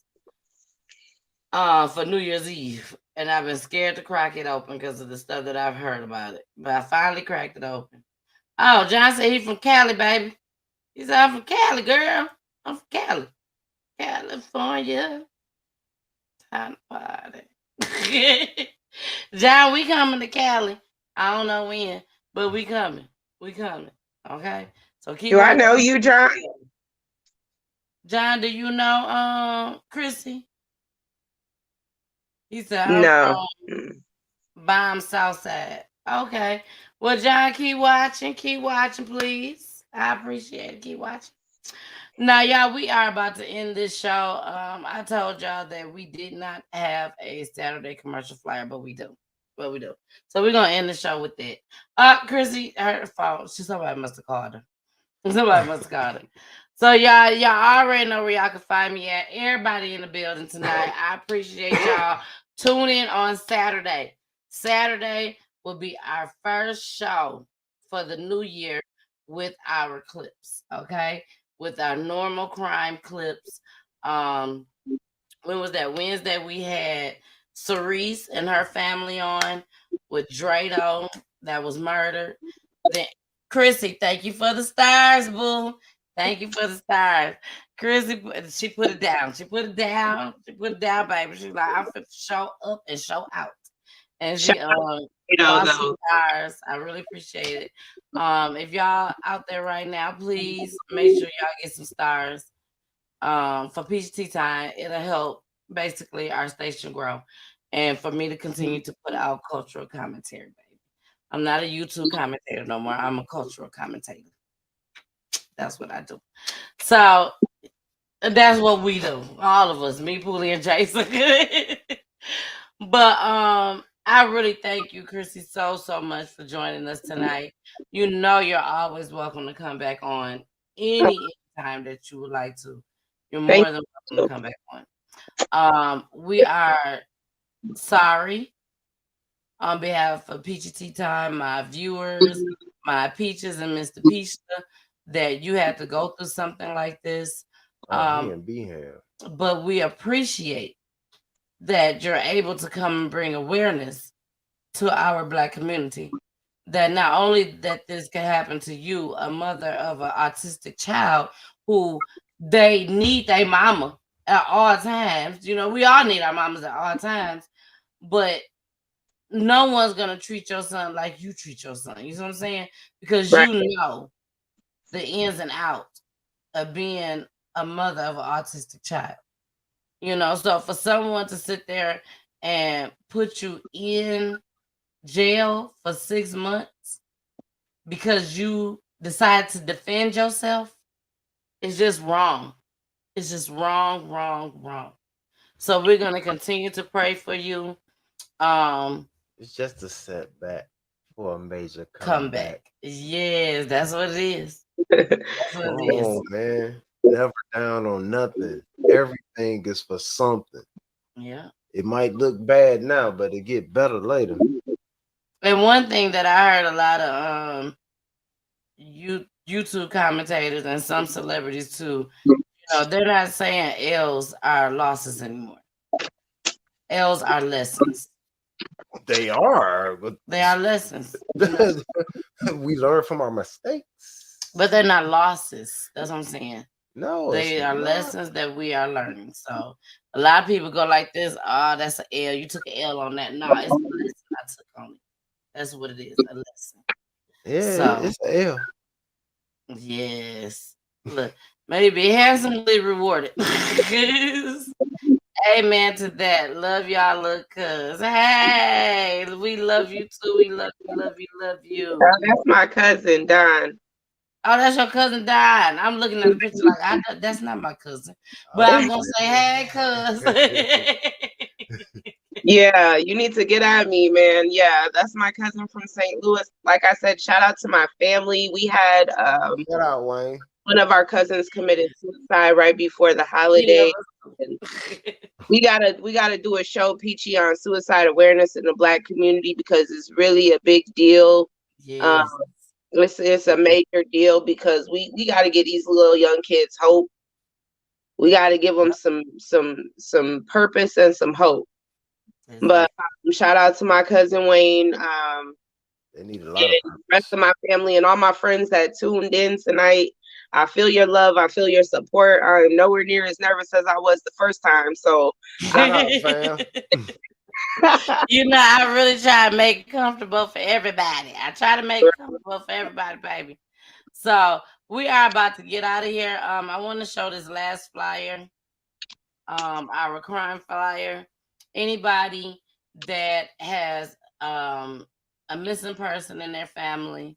B: for New Year's Eve, and I've been scared to crack it open because of the stuff that I've heard about it. But I finally cracked it open. Oh, John said he's from Cali, baby. He said, I'm from Cali, girl. I'm from Cali. California. Time to party. John, we coming to Cali. I don't know when, but we coming. We coming. Okay? So keep
D: Do I know you, John?
B: John, do you know CRISSY? He said,
D: no.
B: Bomb Southside. Okay. Well, John, keep watching, please. I appreciate it. Keep watching. Now, y'all, we are about to end this show. I told y'all that we did not have a Saturday commercial flyer, but we do. So we're gonna end the show with that. CRISSY, her phone. Somebody must have called her. Somebody must have called him. So y'all already know where y'all can find me at. Everybody in the building tonight. I appreciate y'all. Tune in on Saturday. Saturday will be our first show for the new year with our clips. Okay, with our normal crime clips. When was that? Wednesday we had Cerise and her family on with Drado that was murdered. Then Chrissy, thank you for the stars, boo. Thank you for the stars. Chrissy, she put it down. She put it down. She put it down, baby. She's like, I'm fit to show up and show out. And
D: Shout
B: she
D: out,
B: lost some
D: though.
B: stars. I really appreciate it. If y'all out there right now, please make sure y'all get some stars for Peach Tea Time. It'll help basically our station grow and for me to continue to put out cultural commentary, baby. I'm not a YouTube commentator no more. I'm a cultural commentator. That's what I do. So that's what we do. All of us, me, Poolie, and Jason. But I really thank you, Chrissy, so much for joining us tonight. You know you're always welcome to come back on any time that you would like to. You're
D: Thank
B: more than welcome
D: you.
B: to come back on. We are sorry on behalf of Peachy Tea Time, my viewers, my Peaches and Mr. Peachta, that you had to go through something like this.
C: Oh, he and B here.
B: But we appreciate that you're able to come and bring awareness to our Black community. That not only that this can happen to you, a mother of an autistic child who they need their mama at all times. You know, we all need our mamas at all times, but no one's gonna treat your son like you treat your son. You know what I'm saying? Because
D: Right.
B: you know the ins and outs of being a mother of an autistic child. You know, so for someone to sit there and put you in jail for 6 months because you decide to defend yourself is just wrong. It's just wrong. So we're gonna continue to pray for you.
C: It's just a setback for a major
B: Comeback.
C: comeback.
B: Yes, that's what it is. That's what
C: Come
B: it is.
C: on, man. Never down on nothing. Everything is for something.
B: Yeah.
C: It might look bad now, but it get better later.
B: And one thing that I heard a lot of YouTube commentators and some celebrities too, you know, they're not saying L's are losses anymore. L's are lessons.
C: They are, but
B: They are lessons. You know?
C: we learn from our mistakes.
B: But they're not losses. That's what I'm saying.
C: No,
B: They are lessons that we are learning. So a lot of people go like this, oh, that's an L. You took an L on that. No, it's a lesson I took on it. That's what it is, a lesson.
C: Yeah,
B: So
C: it's an L.
B: yes. Look, maybe handsomely rewarded. Amen to that. Love y'all, look, cuz. Hey, we love you too. We love you.
D: That's my cousin, Don.
B: Oh, that's your cousin Don. I'm looking at the picture like that's not my cousin. But I'm gonna say, hey, cuz.
D: Yeah, you need to get at me, man. Yeah, that's my cousin from St. Louis. Like I said, shout out to my family. We had
C: Shout out, Wayne.
D: one of our cousins committed suicide right before the holiday. And we gotta do a show, Peachy, on suicide awareness in the Black community because it's really a big deal.
B: Yes.
D: It's a major deal because we got to get these little young kids hope. We got to give them some purpose and some hope. But shout out to my cousin Wayne.
C: They need a lot of
D: the rest of my family and all my friends that tuned in tonight. I feel your love. I feel your support. I'm nowhere near as nervous as I was the first time. So,
C: shout out, fam.
B: You know, I really try to make it comfortable for everybody. I try to make it comfortable for everybody, baby. So we are about to get out of here. I want to show this last flyer. Our crime flyer. Anybody that has a missing person in their family,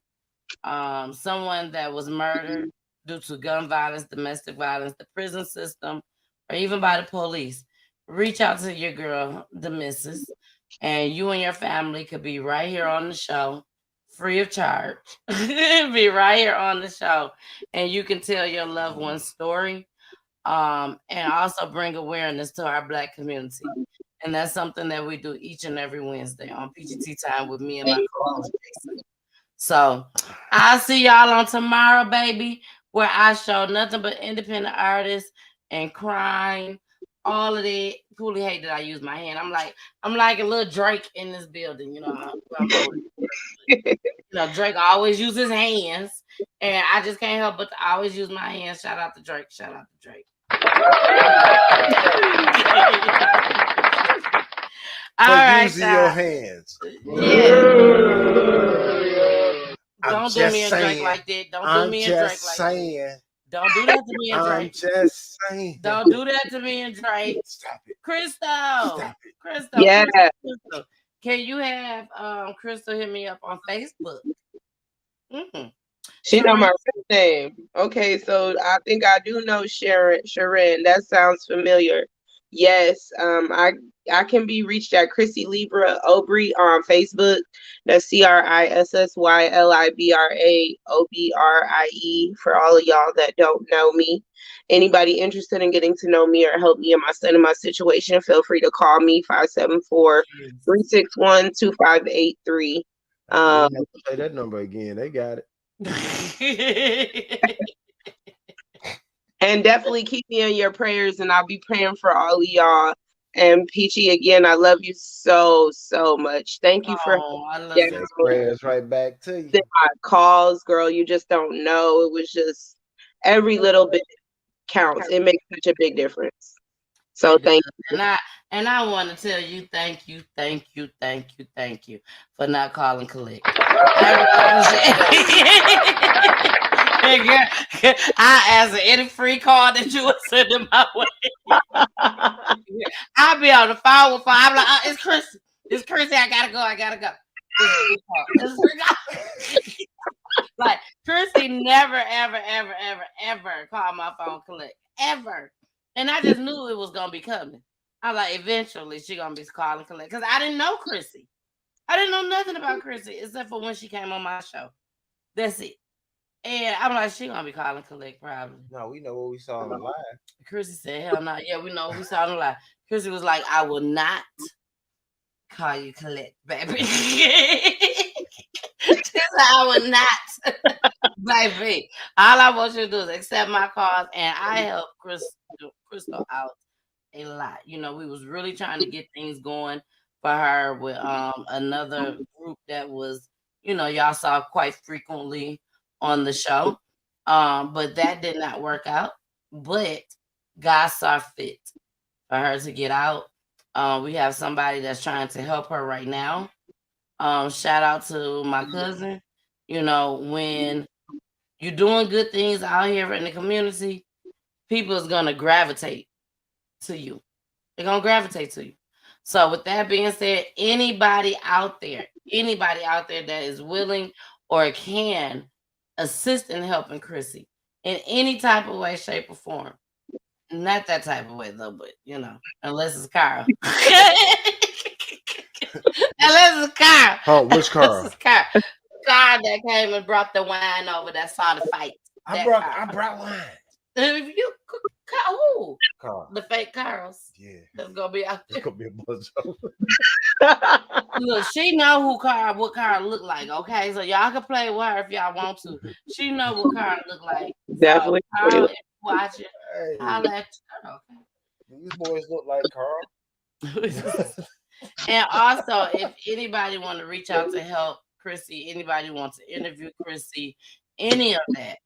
B: someone that was murdered due to gun violence, domestic violence, the prison system, or even by the police, reach out to your girl, the missus, and you and your family could be right here on the show free of charge. Be right here on the show, and you can tell your loved one's story, and also bring awareness to our Black community. And that's something that we do each and every Wednesday on PGT Time with me and my co-host Jason. So I'll see y'all on tomorrow, baby, where I show nothing but independent artists and crime, all of that. Poolie hate that I use my hand. I'm like a little Drake in this building, you know. I'm old. You know, Drake always uses his hands, and I just can't help but to always use my hands. Shout out to Drake. Shout out to Drake. All right,
C: using your hands.
B: Yeah. Don't do
C: just
B: me and
C: saying.
B: Drake like that. Don't
C: I'm
B: do me and Drake
C: just
B: like
C: saying.
B: that. Don't do that to me and
C: I'm
B: Drake.
C: just saying.
B: Don't do that to me and Drake.
C: Stop it.
B: Crystal.
C: Stop it.
B: Crystal.
D: Yeah.
B: Crystal. Can you have Crystal hit me up on Facebook? Mm-hmm.
D: She know my real name. Okay, so I think I do know Sharon. That sounds familiar. Yes, I can be reached at Chrissy Libra Obry on Facebook. That's CRISSYLIBRAOBRIE for all of y'all that don't know me. Anybody interested in getting to know me or help me in my son and my situation, feel free to call me 574-361-2583.
C: Say that number again. They got it.
D: And definitely keep me in your prayers, and I'll be praying for all of y'all. And Peachy, again, I love you so much. Thank you for
B: I love you.
C: Prayers right back to you.
D: My calls, girl. You just don't know. It was just every little bit counts. It makes such a big difference. So thank you.
B: And I want to tell you, thank you for not calling collect. I answer any free call that you would send in my way. I'll be on the phone with I'm like, it's Chrissy. It's Chrissy. I gotta go. It's free call. Like Chrissy never, ever called my phone collect. Ever. And I just knew it was gonna be coming. I was like, eventually she gonna be calling collect. Because I didn't know Chrissy. I didn't know nothing about Chrissy except for when she came on my show. That's it. And I'm like, she gonna be calling collect probably.
C: No, we know what we saw on the live.
B: Chrissy said, hell no. Yeah, we know what we saw on the live. Chrissy was like, I will not call you collect, baby. She said, I will not. Baby. All I want you to do is accept my calls, and I help Crystal out a lot. You know, we was really trying to get things going for her with another group that was, you know, y'all saw quite frequently on the show. But that did not work out. But God saw fit for her to get out. We have somebody that's trying to help her right now. Shout out to my cousin. You know, when you're doing good things out here in the community, people is gonna gravitate to you. They're gonna gravitate to you. So with that being said, anybody out there that is willing or can assist in helping Chrissy in any type of way, shape, or form. Not that type of way though, but you know, unless it's Carl. Unless it's Carl.
C: Oh, which Carl?
B: Carl that came and brought the wine over that saw the fight.
C: I brought wine.
B: If you Carl,
C: Carl.
B: the fake Carls.
C: Yeah.
B: That's gonna be out there.
C: It's gonna be a bunch of
B: Look, she know what Carl look like, okay? So y'all can play with her if y'all want to. She know what Carl look like.
D: Definitely.
B: So, Carl, if you watching, I'll let you know.
C: These boys look like Carl.
B: And also, if anybody want to reach out to help Chrissy, anybody wants to interview Chrissy, any of that,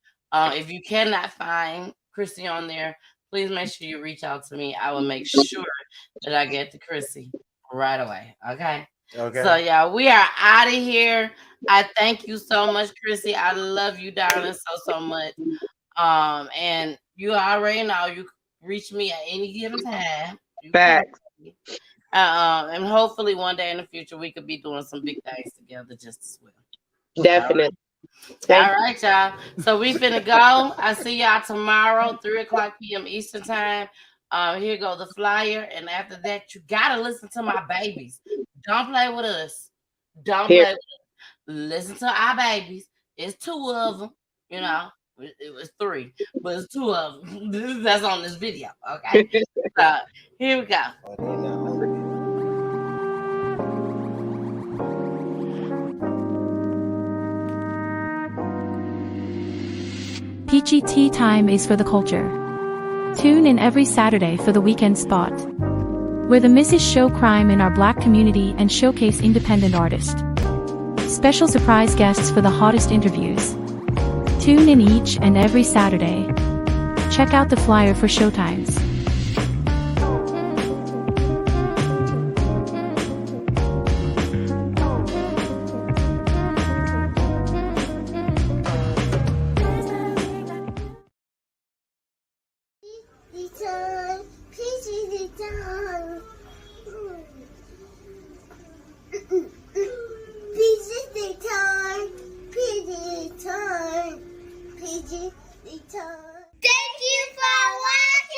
B: if you cannot find Chrissy on there, please make sure you reach out to me. I will make sure that I get to Chrissy right away. Okay. So yeah, we are out of here. I thank you so much, Chrissy. I love you, darling, so much. And you already know you can reach me at any given time.
D: Facts.
B: And hopefully one day in the future we could be doing some big things together just as well.
D: Definitely.
B: All right, y'all. So we finna go. I see y'all tomorrow, 3:00 p.m. Eastern time. Here go the flyer, and after that, you gotta listen to my babies. Don't play with us. Don't play with us. listen to our babies. It's 2 of them, you know. It was 3, but it's 2 of them. That's on this video, okay? So here we go.
C: Oh, they not.
H: Peachy Tea Time is for the culture. Tune in every Saturday for the Weekend Spot, where the misses show crime in our black community and showcase independent artists. Special surprise guests for the hottest interviews. Tune in each and every Saturday. Check out the flyer for showtimes.
E: Thank you for watching.